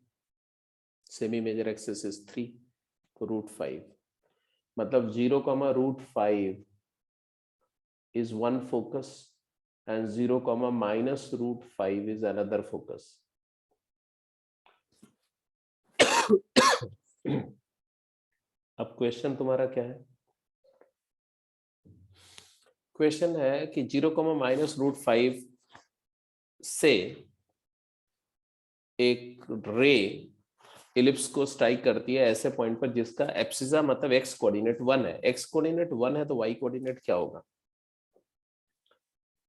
semi major axis is 3, तो √5 मतलब 0, √5 is one focus and 0, -√5 is another focus. अब क्वेश्चन तुम्हारा क्या है, क्वेश्चन है कि 0, -√5 से एक रे इलिप्स को स्ट्राइक करती है ऐसे पॉइंट पर जिसका एब्सिसा मतलब एक्स कोऑर्डिनेट 1 है। एक्स कोऑर्डिनेट 1 है तो वाई कोऑर्डिनेट क्या होगा,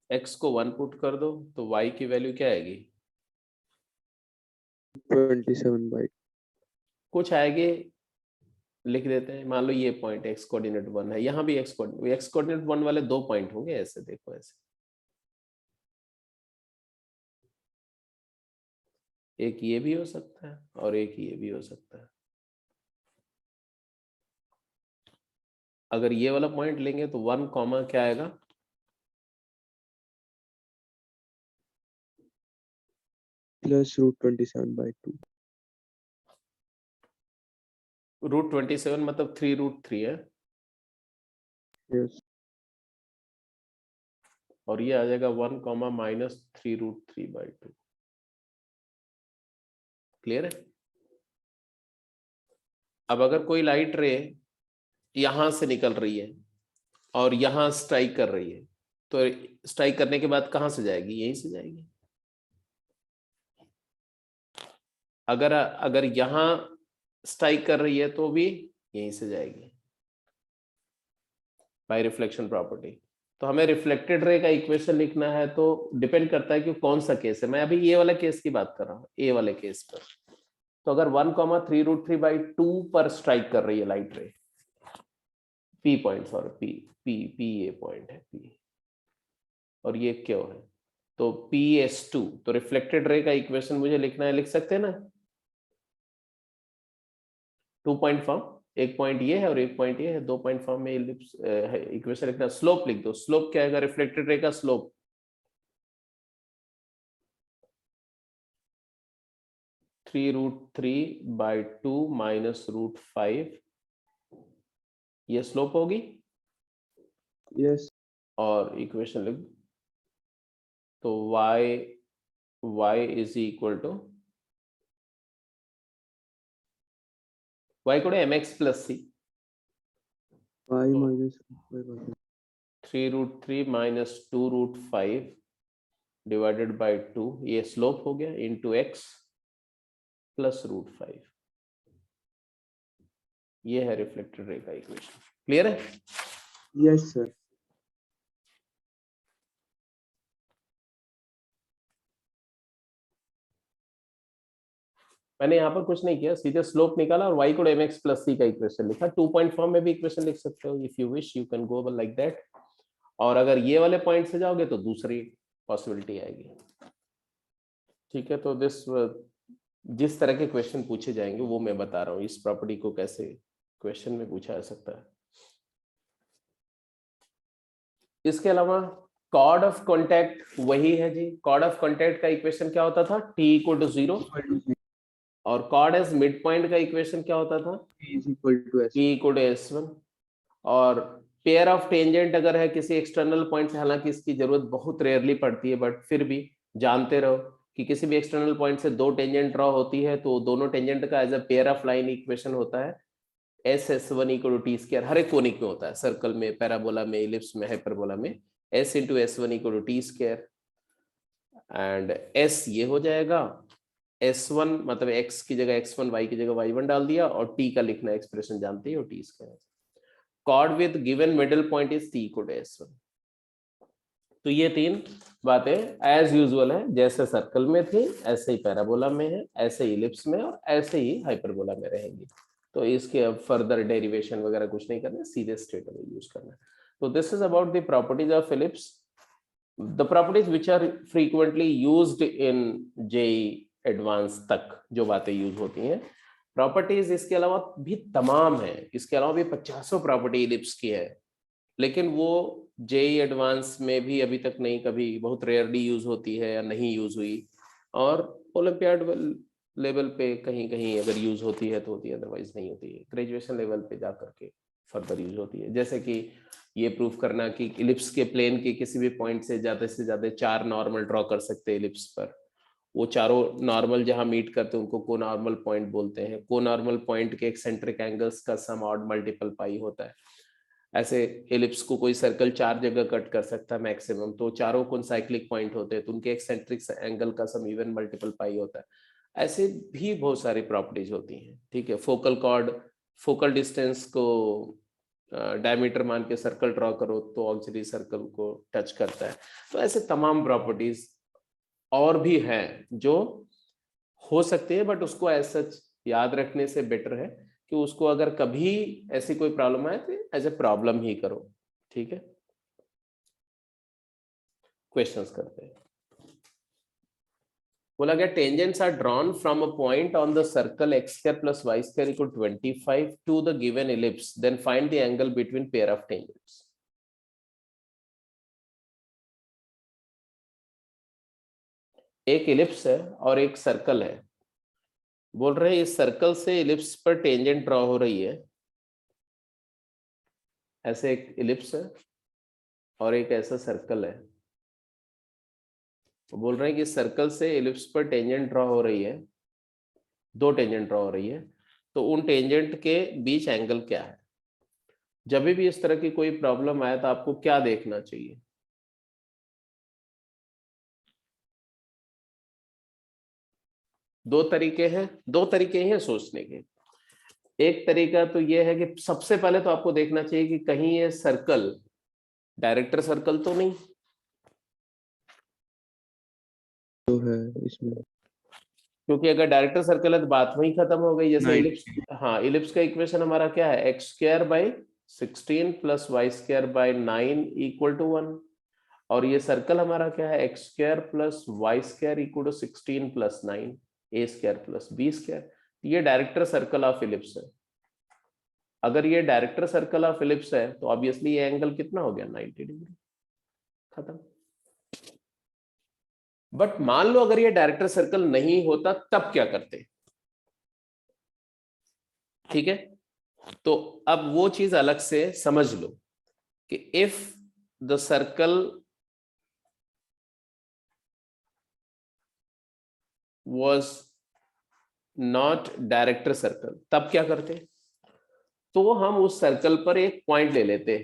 एक्स को 1 पुट कर दो तो वाई की वैल्यू क्या आएगी, 27/2। कुछ आएगी, लिख देते हैं। मान लो ये पॉइंट एक्स कोऑर्डिनेट 1 है, यहाँ भी एक्स कोऑर्डिनेट 1 वाले 2 पॉइंट होंगे, ऐसे देखो ऐसे, एक ये भी हो सकता है और एक ये भी हो सकता है। अगर ये वाला पॉइंट लेंगे तो 1, क्या आएगा, +√27/2। √27 मतलब 3√3 है, यस। और ये आ जाएगा 1, -3√3/2। क्लियर है? अब अगर कोई लाइट रे यहां से निकल रही है और यहां स्ट्राइक कर रही है, तो स्ट्राइक करने के बाद कहां से जाएगी, यहीं से जाएगी। अगर यहां स्ट्राइक कर रही है तो भी यहीं से जाएगी बाय रिफ्लेक्शन प्रॉपर्टी। तो हमें रिफ्लेक्टेड रे का इक्वेशन लिखना है, तो डिपेंड करता है कि कौन सा केस है। मैं अभी ये वाला केस की बात कर रहा हूँ, ए वाले केस पर। तो अगर 1, 3√3/2 पर स्ट्राइक कर रही है लाइट रे, P point, sorry P A point है पी, और ये क्यों है, तो PS2। तो रिफ्लेक्टेड रे का इक्वेशन मुझे लिखना है, लिख सकते हैं ना, 2 पॉइंट फॉर्म, एक पॉइंट ये है और एक पॉइंट ये है, 2 पॉइंट फॉर्म में इलिप्स इक्वेशन लिखना। स्लोप लिख दो, स्लोप क्या है रिफ्लेक्टेड रे का स्लोप, (3√3/2 माइनस √5), ये स्लोप होगी। Yes. और इक्वेशन लिख, तो y is equal to y को mx प्लस c, Y तो minus y. 3√3 minus 2√5 divided by 2, ये स्लोप हो गया, इंटू x प्लस √5, ये है रिफ्लेक्टेड रे का इक्वेशन। क्लियर है? Yes, sir. मैंने यहाँ पर कुछ नहीं किया, सीधे स्लोप निकाला और y को mx प्लस c का इक्वेशन लिखा। 2 पॉइंट फॉर्म में भी इक्वेशन लिख सकते हो, if you wish you can go like that. और अगर ये वाले पॉइंट से जाओगे तो दूसरी पॉसिबिलिटी आएगी। ठीक है, तो जिस तरह के क्वेश्चन पूछे जाएंगे वो मैं बता रहा हूँ, इस प्रॉपर्टी को कैसे क्वेश्चन में पूछा जा सकता है। इसके अलावा कॉर्ड ऑफ कॉन्टैक्ट वही है जी। कॉर्ड ऑफ कॉन्टैक्ट का इक्वेशन क्या होता था? t equal to 0। और कॉर्ड एज मिड पॉइंट का इक्वेशन क्या होता था? P is equal to S. p equal to s1। और पेयर ऑफ टेंजेंट अगर है किसी एक्सटर्नल पॉइंट से, हालांकि इसकी जरूरत बहुत रेयरली पड़ती है, बट फिर भी जानते रहो कि किसी भी एक्सटर्नल पॉइंट से 2 टेंजेंट ड्रॉ होती है तो दोनों टेंजेंट का as a pair of line equation होता है s(s1) equal to T square. हर एक कोनिक में होता है, सर्कल में, पैराबोला में, इलिप्स में, हाइपरबोला में, s into s1 equal to T square. And s ये हो जाएगा, s1 मतलब x की जगह x1, y की जगह y1 डाल दिया, और t का लिखना एक्सप्रेशन जानते हो, T square. Chord with given middle point is t equal to s1। तो ये 3 बातें एज यूजुअल है, जैसे सर्कल में थी ऐसे ही पैराबोला में है, ऐसे ही इलिप्स में, और ऐसे ही हाइपरबोला में रहेंगी। तो इसके अब फर्दर डेरिवेशन वगैरह कुछ नहीं करना, सीधे स्ट्रेट अवे यूज करना है। तो this is about the properties of ellipse, the properties which are frequently used in JEE advance तक जो बातें यूज होती हैं। प्रॉपर्टीज इसके अलावा भी तमाम है, इसके अलावा भी 50 प्रॉपर्टी इलिप्स की है, लेकिन वो जेई एडवांस में भी अभी तक नहीं, कभी बहुत रेयरली यूज होती है या नहीं यूज हुई, और ओलंपियाड लेवल पे कहीं कहीं अगर यूज होती है तो होती है, अदरवाइज नहीं होती है। ग्रेजुएशन लेवल पे जा करके फर्दर यूज होती है, जैसे कि ये प्रूफ करना कि इलिप्स के प्लेन के किसी भी पॉइंट से ज्यादा 4 नॉर्मल ड्रॉ कर सकते हैं इलिप्स पर। वो चारों नॉर्मल जहां मीट करते हैं उनको को नॉर्मल पॉइंट बोलते हैं। को नॉर्मल पॉइंट के एक्सेंट्रिक एंगल्स का सम ऑड मल्टीपल पाई होता है। ऐसे एलिप्स को कोई सर्कल 4 जगह कट कर सकता है मैक्सिमम, तो चारों कॉन्साइक्लिक पॉइंट होते हैं, तो उनके एक्सेंट्रिक एंगल का सम इवन मल्टीपल पाई होता है। ऐसे भी बहुत सारी प्रॉपर्टीज होती हैं। ठीक है, फोकल कॉर्ड, फोकल डिस्टेंस को डायमीटर मान के सर्कल ड्रॉ करो तो ऑक्सिलरी सर्कल को टच करता है। तो ऐसे तमाम प्रॉपर्टीज और भी हैं जो हो सकते हैं, बट उसको एज सच याद रखने से बेटर है कि उसको अगर कभी ऐसी कोई प्रॉब्लम आए तो एज ए प्रॉब्लम ही करो। ठीक है, क्वेश्चंस करते हैं। बोला गया tangents are drawn from a point on the circle x square plus y square equal 25 to the given ellipse, then find the angle between pair of tangents. एक ellipse है और एक सर्कल है। बोल रहे हैं इस सर्कल से इलिप्स पर टेंजेंट ड्रॉ हो रही है। ऐसे एक इलिप्स है और एक ऐसा सर्कल है। तो बोल रहे हैं कि सर्कल से इलिप्स पर टेंजेंट ड्रॉ हो रही है, 2 टेंजेंट ड्रॉ हो रही है, तो उन टेंजेंट के बीच एंगल क्या है। जब भी इस तरह की कोई प्रॉब्लम आए तो आपको क्या देखना चाहिए? दो तरीके ही हैं सोचने के। एक तरीका तो ये है कि सबसे पहले तो आपको देखना चाहिए कि कहीं ये सर्कल डायरेक्टर सर्कल तो नहीं, तो है इसमें। क्योंकि अगर डायरेक्टर सर्कल है तो बात वहीं खत्म हो गई। जैसे 9. इलिप्स, हाँ, इलिप्स का इक्वेशन हमारा क्या है? x square by 16 plus Y square by 9 equal to 1। और ये सर्कल हमारा क्या है? x square plus Y square equal to 16 plus 9 a square plus b square. ये डायरेक्टर सर्कल ऑफ इलिप्स है। अगर ये डायरेक्टर सर्कल ऑफ इलिप्स है तो ऑब्वियसली ये एंगल कितना हो गया 90 डिग्री, खत्म। बट मान लो अगर ये डायरेक्टर सर्कल नहीं होता तब क्या करते, ठीक है। तो अब वो चीज अलग से समझ लो कि if the circle was not director circle, तब क्या करते, तो हम उस सर्कल पर एक पॉइंट ले लेते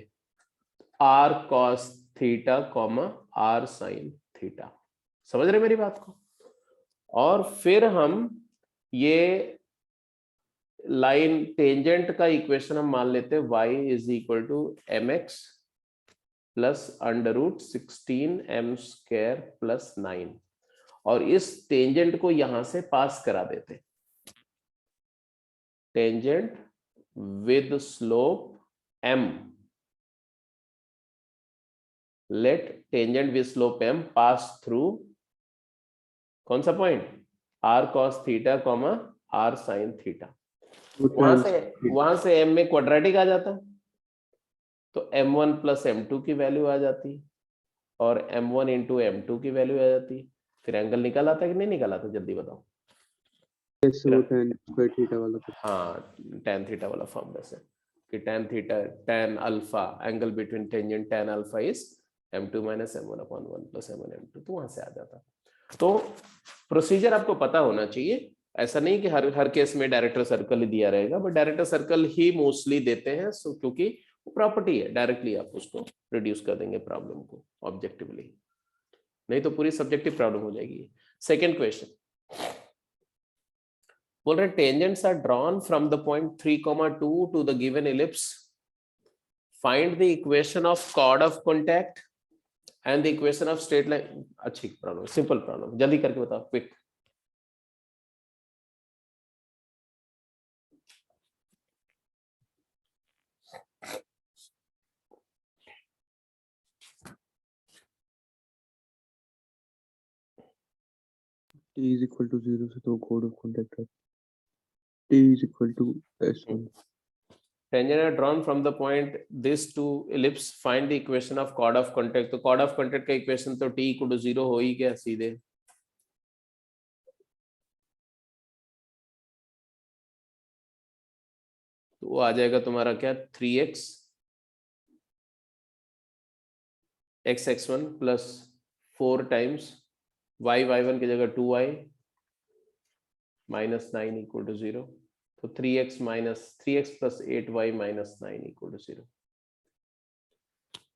r cos theta comma r sin theta, समझ रहे मेरी बात को। और फिर हम ये लाइन टेंजेंट का इक्वेशन हम मान लेते हैं y is equal to mx plus under root 16 m square plus 9, और इस टेंजेंट को यहां से पास करा देते, tangent with slope m, let tangent with slope m pass through कौन सा point, r cos theta comma r sin theta. वहां से m में क्वाड्रेटिक आ जाता, तो m1 प्लस m2 की वैल्यू आ जाती और m1 इंटू m2 की वैल्यू आ जाती, फिर एंगल निकल आता कि नहीं निकल आता, जल्दी बताओ। वो tan स्क्वायर थीटा वाला हाँ, tan थीटा वाला फॉर्मूला से कि tan theta tan alpha angle between tangent tan alpha is m2 minus m1 upon 1 plus m1 m2, तो वहां से आ जाता। तो प्रोसीजर आपको पता होना चाहिए, ऐसा नहीं कि हर केस में डायरेक्टर सर्कल ही दिया रहेगा, but director circle he mostly देते हैं, सो क्योंकि वो प्रॉपर्टी है, डायरेक्टली आप उसको रिड्यूस कर देंगे प्रॉब्लम को ऑब्जेक्टिवली, नहीं तो पूरी सब्जेक्टिव प्रॉब्लम हो जाएगी। सेकेंड क्वेश्चन बोल रहे tangents are drawn from the point 3,2 to the given ellipse, find the equation of chord of contact and the equation of straight line. अच्छी प्रॉब्लम, सिंपल प्रॉब्लम, जल्दी करके बताओ quick. t is equal to 0 से तो कोड of contact है t is equal to s1 Tangent are drawn from the point this to ellipse, find the equation of chord of contact। तो chord of contact का equation तो t equal to 0 हो ही गया सीधे, तो वो आ जाएगा तुम्हारा क्या 3x x(x1) plus 4 times y(y1) की जगह 2y माइनस 9 इक्वल टू 0, तो 3x plus 8y minus 9 equal to 0।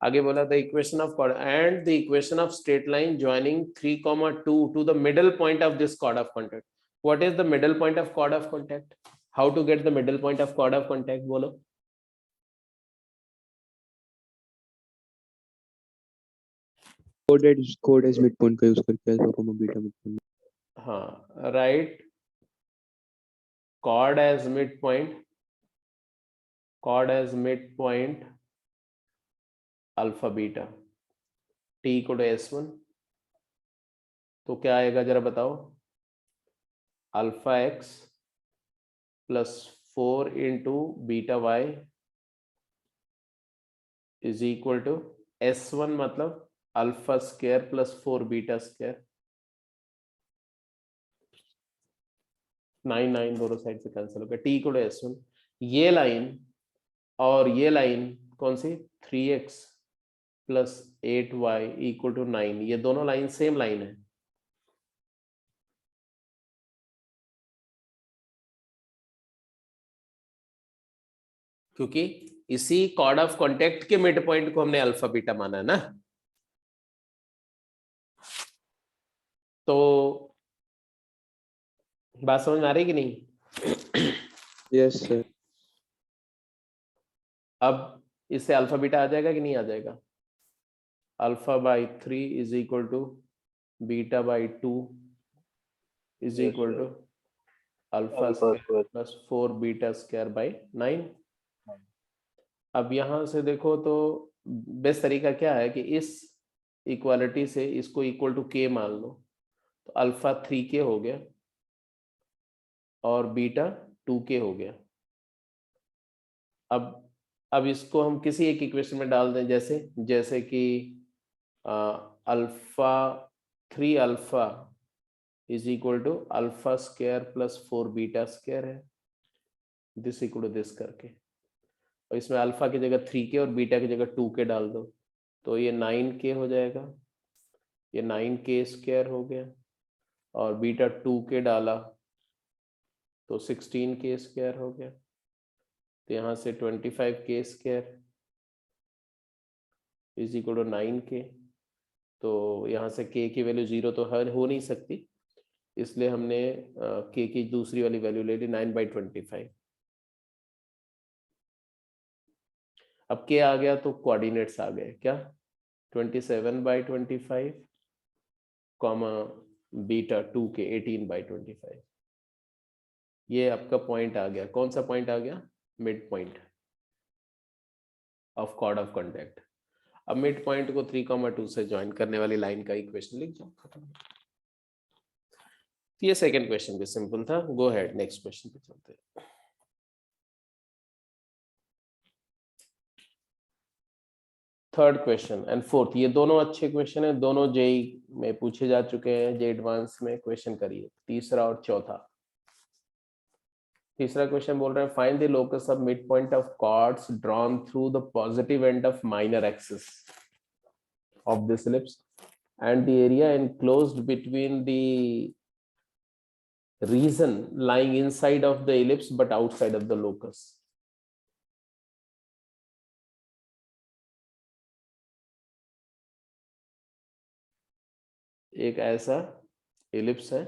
आगे बोला the equation of chord and the equation of straight line joining 3,2 to the middle point of this chord of contact. What is the middle point of chord of contact, how to get the middle point of chord of contact, बोलो। कोड as mid point का use करके alpha comma beta mid point. हाँ, right, chord as midpoint alpha beta t equal to s1, तो क्या आएगा जरा बताओ, alpha x plus 4 into beta y is equal to s1 मतलब alpha square plus 4 beta square, 9 दोनों side से cancel हो गया, t इक्वल टू s1। ये लाइन और ये लाइन कौन सी 3x plus 8y equal to 9, ये दोनों लाइन सेम लाइन है, क्योंकि इसी कॉर्ड ऑफ कॉन्टैक्ट के मिड पॉइंट को हमने अल्फा बीटा माना है ना। तो बात समझ में आ रही कि नहीं? Yes sir. अब इससे अल्फा बीटा आ जाएगा कि नहीं आ जाएगा, alpha by 3 is equal to beta by 2 is equal to alpha square plus 4 beta square by 9। अब यहां से देखो तो बेस्ट तरीका क्या है कि इस इक्वालिटी से इसको इक्वल टू k मान लो, तो अल्फा 3k हो गया और बीटा 2k हो गया। अब इसको हम किसी एक इक्वेशन में डाल दें, जैसे कि alpha 3 alpha is equal to alpha square plus 4 beta square है, दिस इक्वल टू दिस करके, और इसमें अल्फा की जगह 3k और बीटा की जगह 2k डाल दो, तो ये 9k हो जाएगा, ये 9k स्क्वायर हो गया, और बीटा 2k डाला तो 16k स्क्वायर हो गया, तो यहाँ से 25k square is equal to 9k, तो यहाँ से k की वैल्यू 0 तो हो नहीं सकती, इसलिए हमने k की दूसरी वाली वैल्यू ले ली 9/25। अब k आ गया तो कोऑर्डिनेट्स आ गए, क्या 27/25 कॉमा बीटा 2k 18/25। ये आपका पॉइंट आ गया, कौन सा पॉइंट आ गया, mid point of chord of contact. अब मिड पॉइंट को 3,2 से ज्वाइन करने वाली लाइन का इक्वेशन लिख जाओ, खत्म। ये सेकंड क्वेश्चन भी सिंपल था, गो अहेड नेक्स्ट क्वेश्चन पे चलते हैं। थर्ड क्वेश्चन एंड फोर्थ, ये दोनों अच्छे क्वेश्चन है, दोनों जेई में पूछे जा चुके हैं, जे एडवांस में क्वेश्चन करिए, तीसरा और चौथा। तीसरा क्वेश्चन बोल रहे हैं find the locus of mid point of chords drawn through the positive end of minor axis of this ellipse and the area enclosed between the region lying inside of the ellipse but outside of the locus. एक ऐसा ellipse है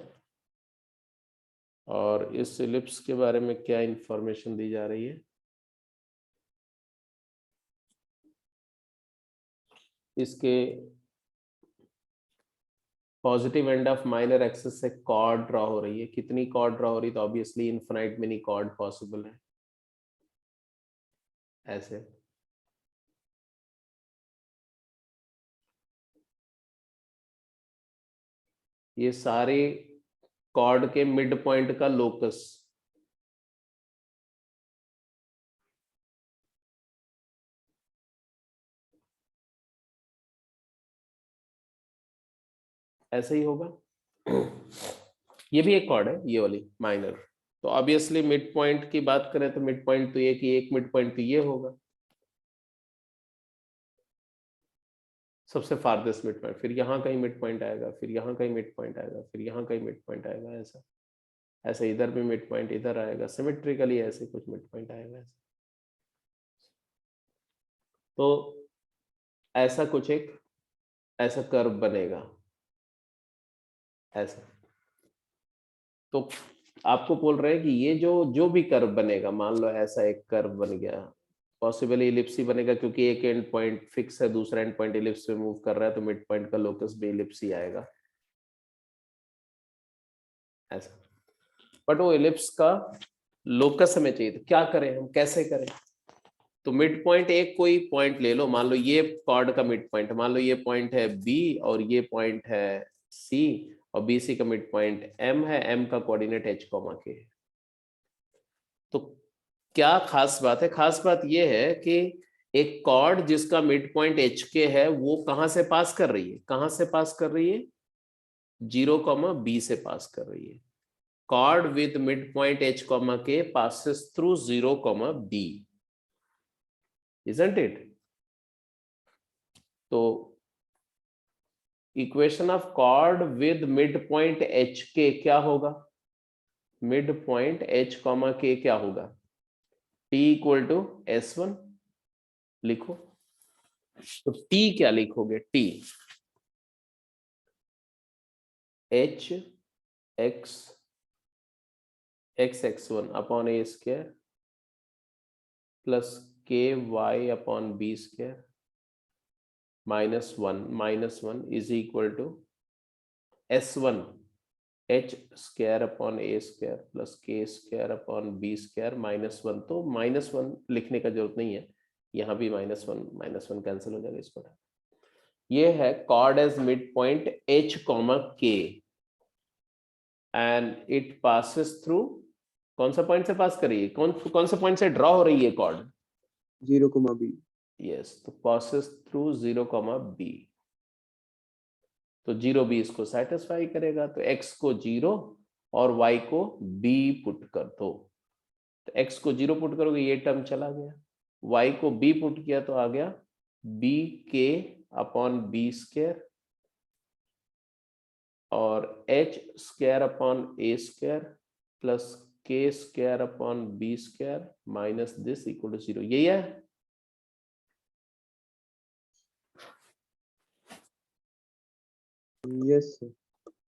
और इस ellipse के बारे में क्या information दी जा रही है, इसके positive end of minor axis से कॉर्ड ड्रॉ हो रही है, कितनी कॉर्ड ड्रॉ हो रही है, तो obviously infinite many chord possible है, ऐसे ये सारे कॉर्ड के मिड पॉइंट का लोकस, ऐसे ही होगा। ये भी एक कॉर्ड है, ये वाली माइनर, तो ऑब्वियसली मिड पॉइंट की बात करें तो मिड पॉइंट तो एक मिड पॉइंट तो ये होगा, सबसे फारदेस्ट मिड पॉइंट, फिर यहाँ कहीं मिड पॉइंट आएगा, फिर यहाँ कहीं मिड पॉइंट आएगा, फिर यहाँ कहीं मिड पॉइंट आएगा, ऐसा ऐसे इधर भी मिड पॉइंट इधर आएगा, सिमेट्रिकली ऐसे कुछ मिड पॉइंट आएगा ऐसे। तो ऐसा कुछ एक ऐसा कर्व बनेगा ऐसा, तो आपको बोल रहे हैं कि ये जो भी कर्व बनेगा, मान लो ऐसा एक कर्व बन गया, पॉसिबली इलिप्स ही बनेगा क्योंकि एक एंड पॉइंट फिक्स है, दूसरा एंड पॉइंट इलिप्स पे मूव कर रहा है, तो मिड पॉइंट का लोकस भी इलिप्स ही आएगा ऐसा। बट वो इलिप्स का लोकस हमें चाहिए, तो क्या करें हम, कैसे करें, तो मिड पॉइंट एक कोई पॉइंट ले लो, मान लो ये कॉर्ड का मिड पॉइंट, मान लो ये पॉइंट है बी और ये पॉइंट है सी, और BC का मिड पॉइंट M है, M का कोऑर्डिनेट H, K है। तो क्या खास बात है, खास बात यह है कि एक कॉर्ड जिसका मिड पॉइंट HK है वो कहां से पास कर रही है, कहां से पास कर रही है, 0,B से पास कर रही है। Cord with mid point H, K passes through 0,B, isn't it? तो equation of cord with mid point HK क्या होगा, मिड पॉइंट H, K क्या होगा, T इक्वल टू S1 लिखो, तो T क्या लिखोगे, T H x1 upon A square plus KY upon B square -1 is equal to S1 H square upon A square plus K square upon B square -1, तो -1 लिखने का जरूरत नहीं है, यहाँ भी -1 कैंसिल हो जाएगा, इसको ये है chord as mid point H, K and it passes through, कौन सा पॉइंट से पास कर रही है, कौन से पॉइंट से ड्रॉ हो रही है कॉर्ड, 0, यस, तो passes through 0, b, तो 0 b इसको सेटिस्फाई करेगा, तो x को 0 और y को b पुट कर दो। तो x को 0 पुट करोगे ये टर्म चला गया, y को b पुट किया तो आ गया b k upon b square और h square upon a square plus k square upon b square minus this equal to 0। यही है। yes sir,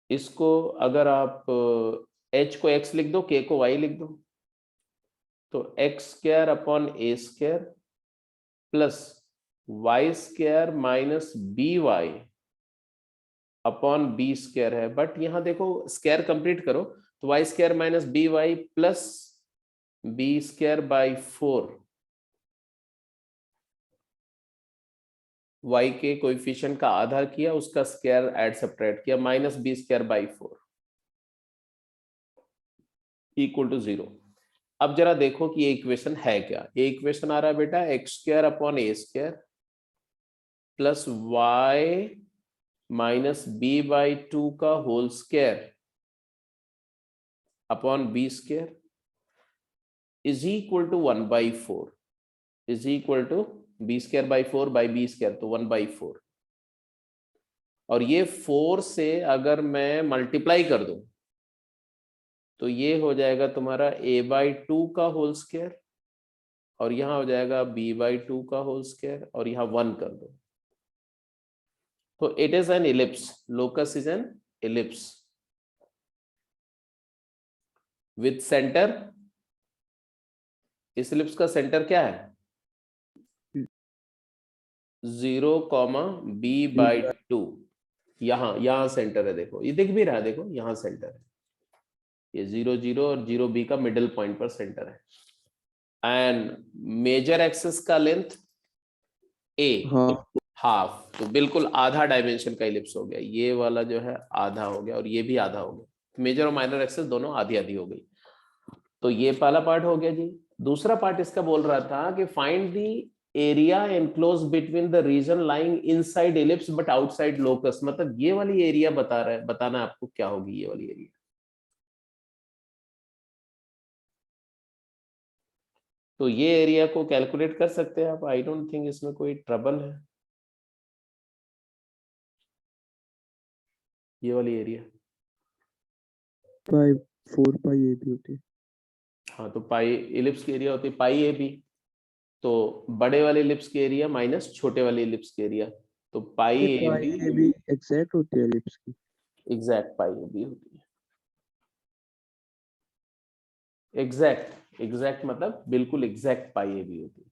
इसको अगर आप h को x लिख दो, k को y लिख दो, तो x square upon a square plus y square minus b y upon b square है, बट यहां देखो स्क्वायर कंप्लीट करो तो y square minus b y plus B square by 4, y के कोएफिशिएंट का आधा किया, उसका स्क्वायर ऐड सब्ट्रैक्ट किया, minus B square by 4 equal to 0। अब जरा देखो कि ये इक्वेशन है क्या। ये इक्वेशन आ रहा है बेटा x square upon a square plus y minus b by 2 का whole square upon b square is equal to 1/4 is equal to B square by 4 by b square, तो 1/4। और ये 4 से अगर मैं मल्टीप्लाई कर दूं तो ये हो जाएगा तुम्हारा a/2 का होल स्क्वायर और यहां हो जाएगा b/2 का होल स्क्वायर और यहां 1 कर दो, तो it is an ellipse, locus is an ellipse with centre. इस इलिप्स का सेंटर क्या है 0, b/2। यहां सेंटर है, देखो ये दिख भी रहा है, देखो यहां सेंटर है, ये 0, 0 और 0 b का मिडिल पॉइंट पर सेंटर है। एंड मेजर एक्सिस का लेंथ a हाँ हाफ, तो बिल्कुल आधा डायमेंशन का इलिप्स हो गया, ये वाला जो है आधा हो गया और ये भी आधा हो गया, मेजर और माइनर एक्सिस दोनों आधी आधी हो गई। तो ये पहला पार्ट हो गया जी। दूसरा पार्ट इसका बोल रहा था कि find the area enclose between the region lying inside ellipse but outside locus, मतलब ये वाली एरिया बता रहा है, बताना आपको क्या होगी ये वाली एरिया। तो ये एरिया को कैलकुलेट कर सकते हैं आप, आई डोंट थिंक इसमें कोई ट्रबल है। ये वाली एरिया 4 pi a भी होती है। हाँ, तो पाई इलिप्स की एरिया होती है पाई ए बी, तो बड़े वाले इलिप्स की एरिया माइनस छोटे वाले इलिप्स की एरिया, तो पाई ये ए pi a भी एग्जैक्ट होती है एलिप्स की। एग्जैक्ट पाई ए बी होती है। एग्जैक्ट मतलब बिल्कुल एग्जैक्ट पाई ए बी होती है,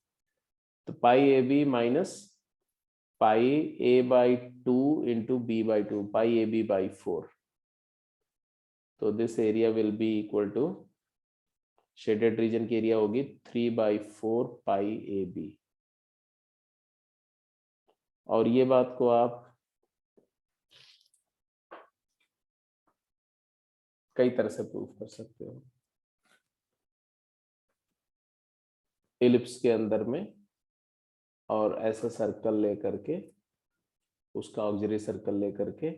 तो pi A B minus pi a/2 into b/2 pi A B by 4, तो this area will be equal to shaded region की एरिया होगी 3/4 पाई ए बी। और ये बात को आप कई तरह से प्रूव कर सकते हो, इलिप्स के अंदर में और ऐसा सर्कल लेकर के, उसका ऑक्सिलरी सर्कल लेकर के,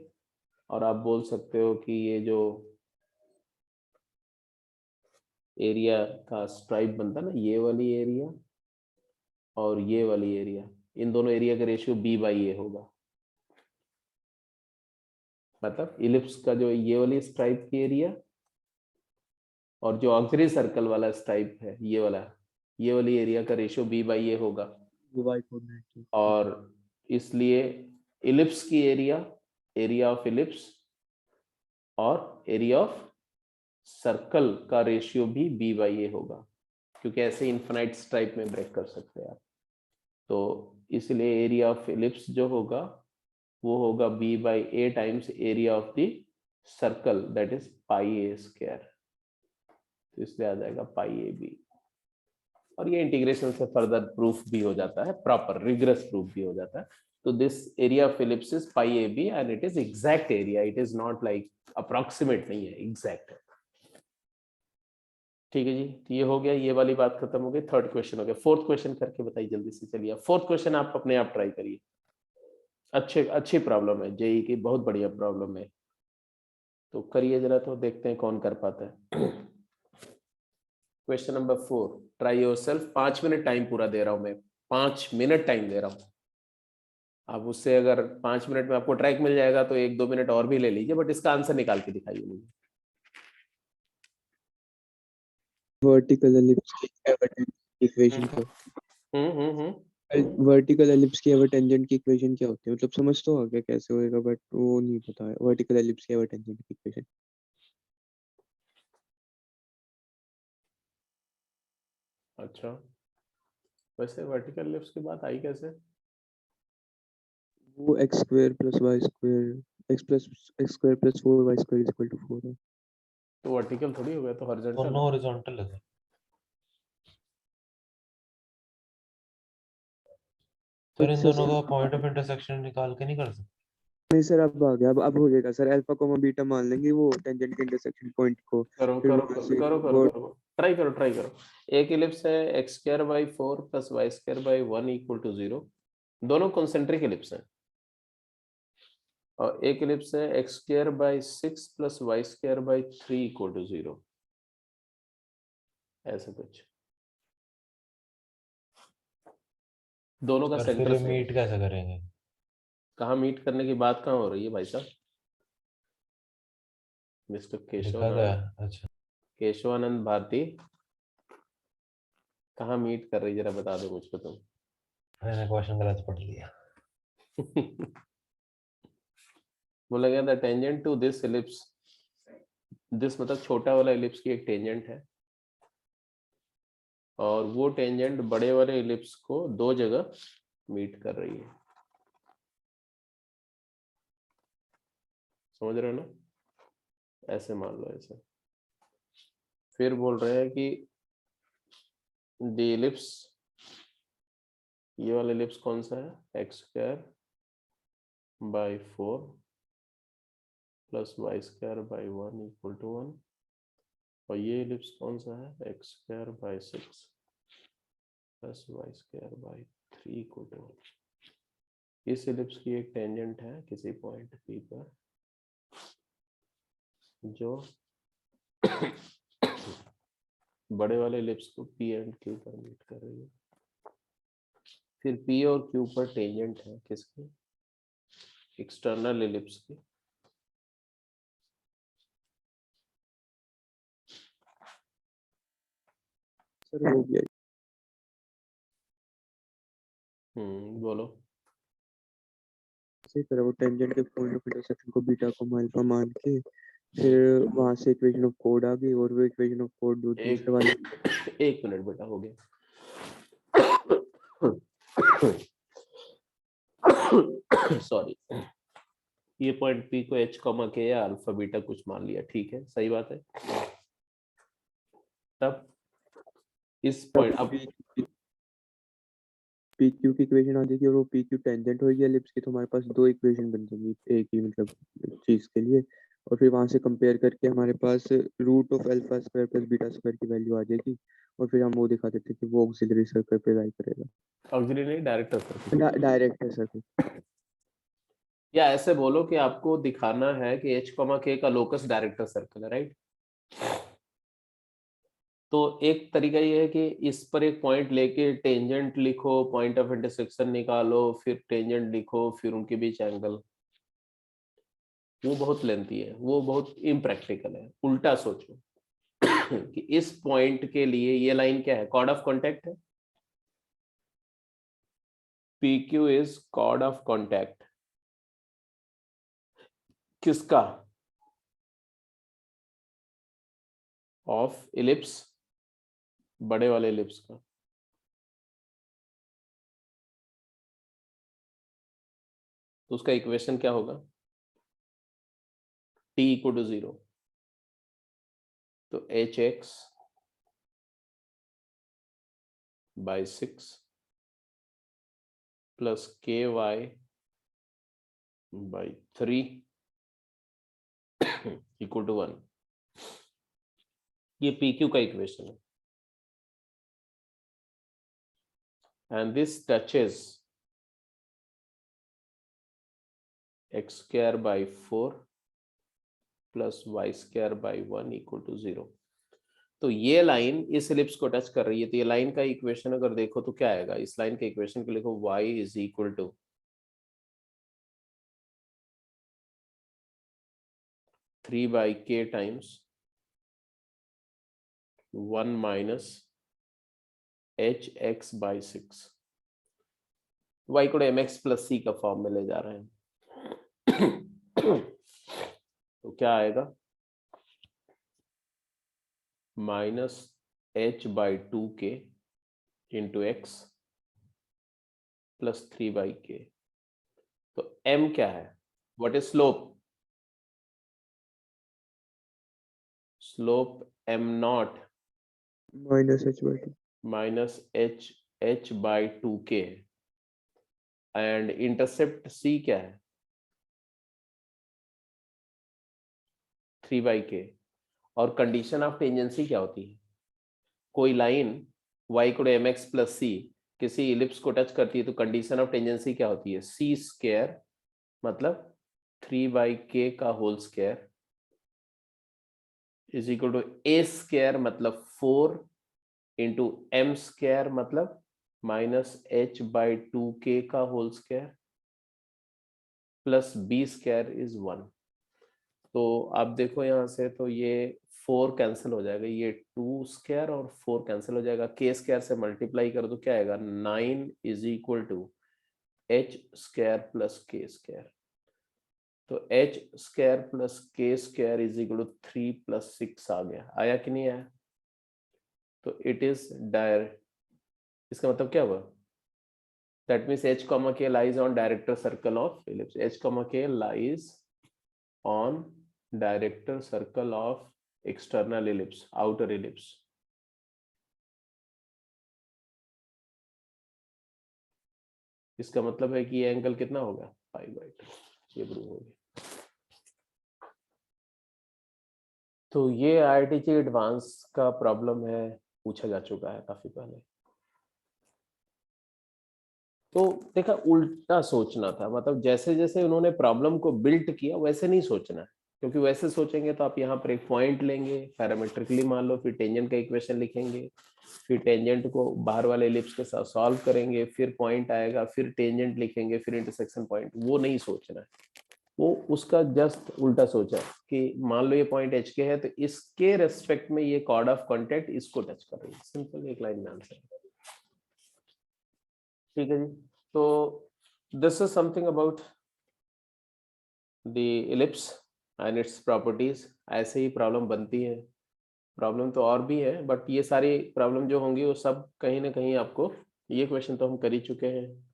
और आप बोल सकते हो कि ये जो एरिया का स्ट्राइप बनता ना, ये वाली एरिया और ये वाली एरिया, इन दोनों एरिया का रेशियो b/a होगा। मतलब इलिप्स का जो ये वाली स्ट्राइप की एरिया और जो ऑक्सिलरी सर्कल वाला स्ट्राइप है ये वाली एरिया का रेशियो b/a होगा। y कोऑर्डिनेट और इसलिए इलिप्स की एरिया ऑफ इलिप्स और एरिया ऑफ सर्कल का रेशियो भी b/a होगा, क्योंकि ऐसे इन्फिनाइट स्ट्राइप में ब्रेक कर सकते हैं आप। तो इसलिए एरिया ऑफ इलिप्स जो होगा वो होगा b/a times area of the circle, that is pi A square, तो इसलिए आ जाएगा पाई ए बी। और ये इंटीग्रेशन से फर्दर प्रूफ भी हो जाता है, प्रॉपर रिगरस प्रूफ भी हो जाता है। तो this area of ellipse is pi A b and it is exact area, it is not like approximate नहीं है, एग्जैक्ट है। ठीक है जी, तो ये हो गया, ये वाली बात खत्म हो गई। थर्ड क्वेश्चन हो गया। फोर्थ क्वेश्चन करके बताइए जल्दी से। चलिए फोर्थ क्वेश्चन आप अपने आप ट्राई करिए। अच्छी प्रॉब्लम है, जेई की बहुत बढ़िया प्रॉब्लम है, तो करिए जरा, तो देखते हैं कौन कर पाता है। Question number 4, try yourself. 5 minute time पूरा दे रहा हूं मैं, 5 मिनट टाइम दे रहा हूं। अब उससे अगर 5 मिनट में आपको ट्रैक मिल जाएगा तो 1-2 मिनट और भी ले लीजिए, बट इसका आंसर निकाल के दिखाइए मुझे। वर्टिकल एलिप्स की एवरटेंजेंट की इक्वेशन क्या वर्टिकल एलिप्स की एवरटेंजेंट की इक्वेशन क्या होती है? मतलब समझ तो आ गया कैसे होएगा, बट वो नहीं पता है वर्टिकल एलिप्स की एवरटेंजेंट की इक्वेशन। अच्छा, वैसे वर्टिकल एलिप्स की बात आई कैसे? वो x square plus y square x square plus 4y square equal to 4 है। तो वर्टिकल थोड़ी हो गया, तो हॉरिजॉन्टल दोनों है। हॉरिजॉन्टल है सर। सर इन दोनों का पॉइंट ऑफ इंटरसेक्शन निकाल के नहीं कर सकते? नहीं सर, अब आ गया, अब हो जाएगा सर। अल्फा कोमा बीटा मान लेंगे वो टेंजेंट के इंटरसेक्शन पॉइंट को, करो फिर करो वहां करो से करो करो वो करो ट्राई करो ट्राई करो। एक इलिप्स है x square by 4 plus Y square by 1 equal to 0, दोनों कॉन्सेंट्रिक इलिप्स हैं। और एक इलिप्स है x square by 6 plus Y square by 3 equal to 0, ऐसा कुछ। दोनों का सर फिर सेंटर ये सेम। मीट कैसे करेंगे? कहाँ मीट करने की बात कहाँ हो रही है भाई साहब? मिस्टर लिखा गया केशवानंद, अच्छा। केशवानंद भारती, कहाँ मीट कर रही, जरा बता दो मुझको तुम। मैंने क्वेश्चन गलत पढ़ लिया। बोला गया था tangent to this ellipse, this मतलब छोटा वाला इलिप्स की एक टेंजेंट है, और वो टेंजेंट बड़े वाले इलिप्स को दो जगह मीट कर रही है। समझ रहे हो ना? ऐसे मान लो ऐसे। फिर बोल रहे हैं कि द इलिप्स, ये वाला इलिप्स कौन सा है? X square by 4 plus Y square by 1 equal to 1। और ये इलिप्स कौन सा है? X square by 6 plus Y square by 3 equal to 1। इस इलिप्स की एक टेंजेंट है किसी पॉइंट P पर, जो बड़े वाले इलिप्स को P एंड Q पर मीट कर रही है। फिर P और Q पर टेंजेंट है किसकी? एक्सटर्नल इलिप्स की। सर हो गया। बोलो। सही तरह वो टेंजेंट के पॉइंट ऑफ इंटरसेक्शन को बीटा को अल्फा मान के, फिर वहां से इक्वेशन ऑफ कोड आ गई, और वो इक्वेशन ऑफ कोड दूसरे वाले एक मिनट बेटा, हो गया। सॉरी, ये पॉइंट P को H कॉमा के या अल्फा बीटा कुछ मान लिया, ठीक है, सही बात है। तब इस पॉइंट अब पी क्यू की इक्वेशन आ जाएगी, और वो पी क्यू टेंजेंट होगी एलिप्स की, तो हमारे पास दो इक्वेशन बन जाएंगी एक ही मतलब चीज के लिए। और फिर वहां से कंपेयर करके हमारे पास root of alpha square plus beta square की वैल्यू आ जाएगी, और फिर हम वो दिखा देते हैं कि वो ऑक्सिलरी सर्कल पे लाई करेगा। ऑक्सिलरी नहीं, डायरेक्ट सर्कल। डायरेक्ट है सर्कल। या ऐसे बोलो कि आपको दिखाना है कि H कॉमा K का लोकस डायरेक्टर सर्कल है, राइट? तो एक तरीका ये है कि इस पर एक पॉइंट लेके टेंजेंट लिखो, पॉइंट ऑफ इंटरसेक्शन निकालो, फिर टेंजेंट लिखो, फिर उनके बीच एंगल। वो बहुत लेंथी है, वो बहुत इम्प्रैक्टिकल है। उल्टा सोचो कि इस पॉइंट के लिए ये लाइन क्या है? कॉर्ड ऑफ कॉन्टैक्ट है। PQ is chord of contact किसका? ऑफ इलिप्स, बड़े वाले इलिप्स का। तो उसका इक्वेशन क्या होगा? T इक्वल टू 0, तो HX by 6 plus KY by 3 equal to 1। ये PQ का इक्वेशन है and this touches x square by 4 plus y square by 1 equal to 0। तो ये लाइन इस एलिप्स को टच कर रही है, तो ये लाइन का इक्वेशन अगर देखो तो क्या आएगा, इस लाइन के इक्वेशन को लिखो y is equal to 3/k times 1 minus hx by 6। y को mx प्लस c का फॉर्म में ले जा रहे हैं तो क्या आएगा, minus h/2k into x plus 3/k। तो m क्या है, what is slope, slope m0 minus h/2k and intercept c क्या है 3/k। और कंडीशन ऑफ टेंजेंसी क्या होती है, कोई लाइन y को mx प्लस c किसी इलिप्स को टच करती है तो कंडीशन ऑफ टेंजेंसी क्या होती है, c स्क्वायर मतलब 3/k का whole square is equal to a square मतलब 4 इंटू m स्क्वायर मतलब माइनस h/2k का whole square plus b square is 1। तो आप देखो यहाँ से तो ये 4 कैंसिल हो जाएगा, ये 2 स्क्वायर और 4 कैंसिल हो जाएगा, k स्क्वायर से मल्टीप्लाई करो तो क्या आएगा 9 is equal to h square plus k square. तो h square plus k square is equal to 3 plus 6 आ गया, आया कि नहीं आया। तो इट इज डायरेक्ट, इसका मतलब क्या हुआ, that means h comma k lies on director circle of ellipse, h comma k lies on director circle of external ellipse, outer ellipse। इसका मतलब है कि ये एंगल कितना होगा π/2, ये प्रूव हो गया। तो ये IIT के एडवांस का प्रॉब्लम है, पूछा जा चुका है काफी पहले। तो देखा उल्टा सोचना था, मतलब जैसे जैसे उन्होंने प्रॉब्लम को बिल्ट किया वैसे नहीं सोचना है, क्योंकि वैसे सोचेंगे तो आप यहाँ पर एक पॉइंट लेंगे पैरामेट्रिकली मान लो, फिर टेंजेंट का इक्वेशन लिखेंगे, फिर टेंजेंट को बाहर वाले एलिप्स के साथ सॉल्व करेंगे, फिर पॉइंट आएगा, फिर टेंजेंट लिखेंगे, फिर इंटरसेक्शन पॉइंट, वो नहीं सोचना है। वो उसका जस्ट उल्टा सोचा कि मान लो ये पॉइंट एच के है तो इसके रेस्पेक्ट में ये कॉर्ड ऑफ कांटेक्ट इसको टच कर रही है, सिंपल एक लाइन में आंसर। ठीक है जी, तो this is something about the ellipse and its properties. ऐसे ही प्रॉब्लम बनती है, प्रॉब्लम तो और भी है बट ये सारी प्रॉब्लम जो होंगी वो सब कहीं ना कहीं आपको, ये क्वेश्चन तो हम कर ही चुके हैं।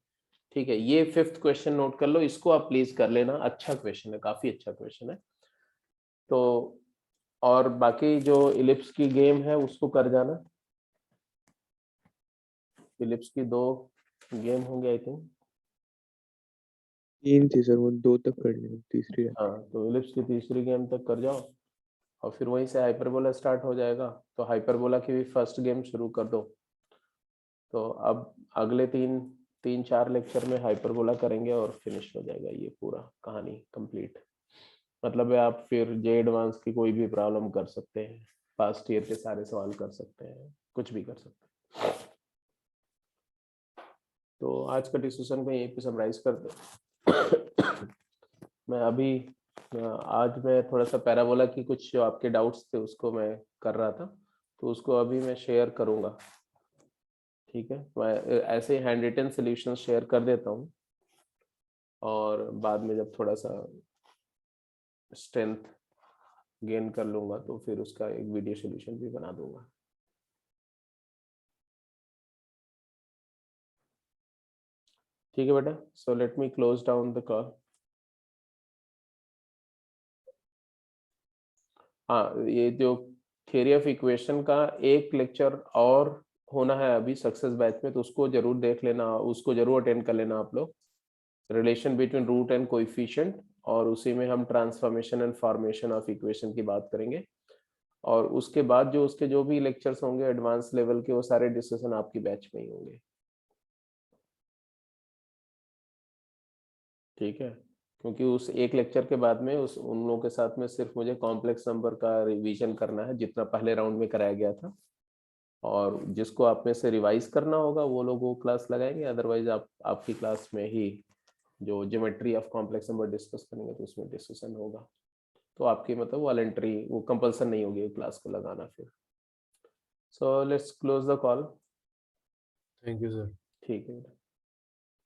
ठीक है, ये 5th क्वेश्चन नोट कर लो, इसको आप प्लीज कर लेना, अच्छा क्वेश्चन है, काफी अच्छा क्वेश्चन है। तो और बाकी जो इलिप्स की गेम है उसको कर जाना, इलिप्स की 2 गेम होंगे आई थिंक, 3 थी सर, वो 2 तक कर ली, तीसरी है। हाँ तो इलिप्स की तीसरी गेम तक कर जाओ और फिर वहीं से हाइपरबोला स्टार्ट हो जाएगा, तो हाइपरबोला की भी फर्स्ट गेम शुरू कर दो। तो अब अगले 3-4 लेक्चर में हाइपरबोला करेंगे और फिनिश हो जाएगा ये पूरा कहानी कंप्लीट। मतलब है आप फिर जे एडवांस की कोई भी प्रॉब्लम कर सकते हैं, फर्स्ट ईयर के सारे सवाल कर सकते हैं, कुछ भी कर सकते हैं। तो आज का डिस्कशन को यहीं पे समराइज कर दो। मैं अभी आज मैं थोड़ा सा पैराबोला की कुछ जो आपके डाउट्स थे उसको मैं कर रहा था, तो उसको अभी मैं शेयर करूंगा। ठीक है, मैं ऐसे हैंड रिटन सोल्यूशन शेयर कर देता हूँ और बाद में जब थोड़ा सा स्ट्रेंथ गेन कर लूंगा तो फिर उसका एक वीडियो सोल्यूशन भी बना दूंगा। ठीक है बेटा, so let me close down the call. हाँ, ये जो थियरी ऑफ इक्वेशन का एक लेक्चर और होना है अभी सक्सेस बैच में, तो उसको जरूर देख लेना, उसको जरूर अटेंड कर लेना आप लोग, relation between root and coefficient, और उसी में हम transformation and formation of equation की बात करेंगे। और उसके बाद जो उसके जो भी लेक्चर्स होंगे एडवांस लेवल के, वो सारे डिस्कशन आपकी बैच में ही होंगे। ठीक है, क्योंकि उस एक लेक्चर के बाद में उस उन लोगों के साथ में सिर्फ मुझे कॉम्प्लेक्स नंबर का रिवीजन करना है जितना पहले राउंड में कराया गया था, और जिसको आप में से रिवाइज करना होगा वो लोग वो क्लास लगाएंगे, अदरवाइज आप आपकी क्लास में ही जो geometry of complex number discuss करेंगे तो उसमें डिस्कशन होगा। तो आपकी मतलब वॉलंटरी, वो कंपल्सन नहीं होगी क्लास को लगाना फिर। So let's close the call. Thank you sir. ठीक है।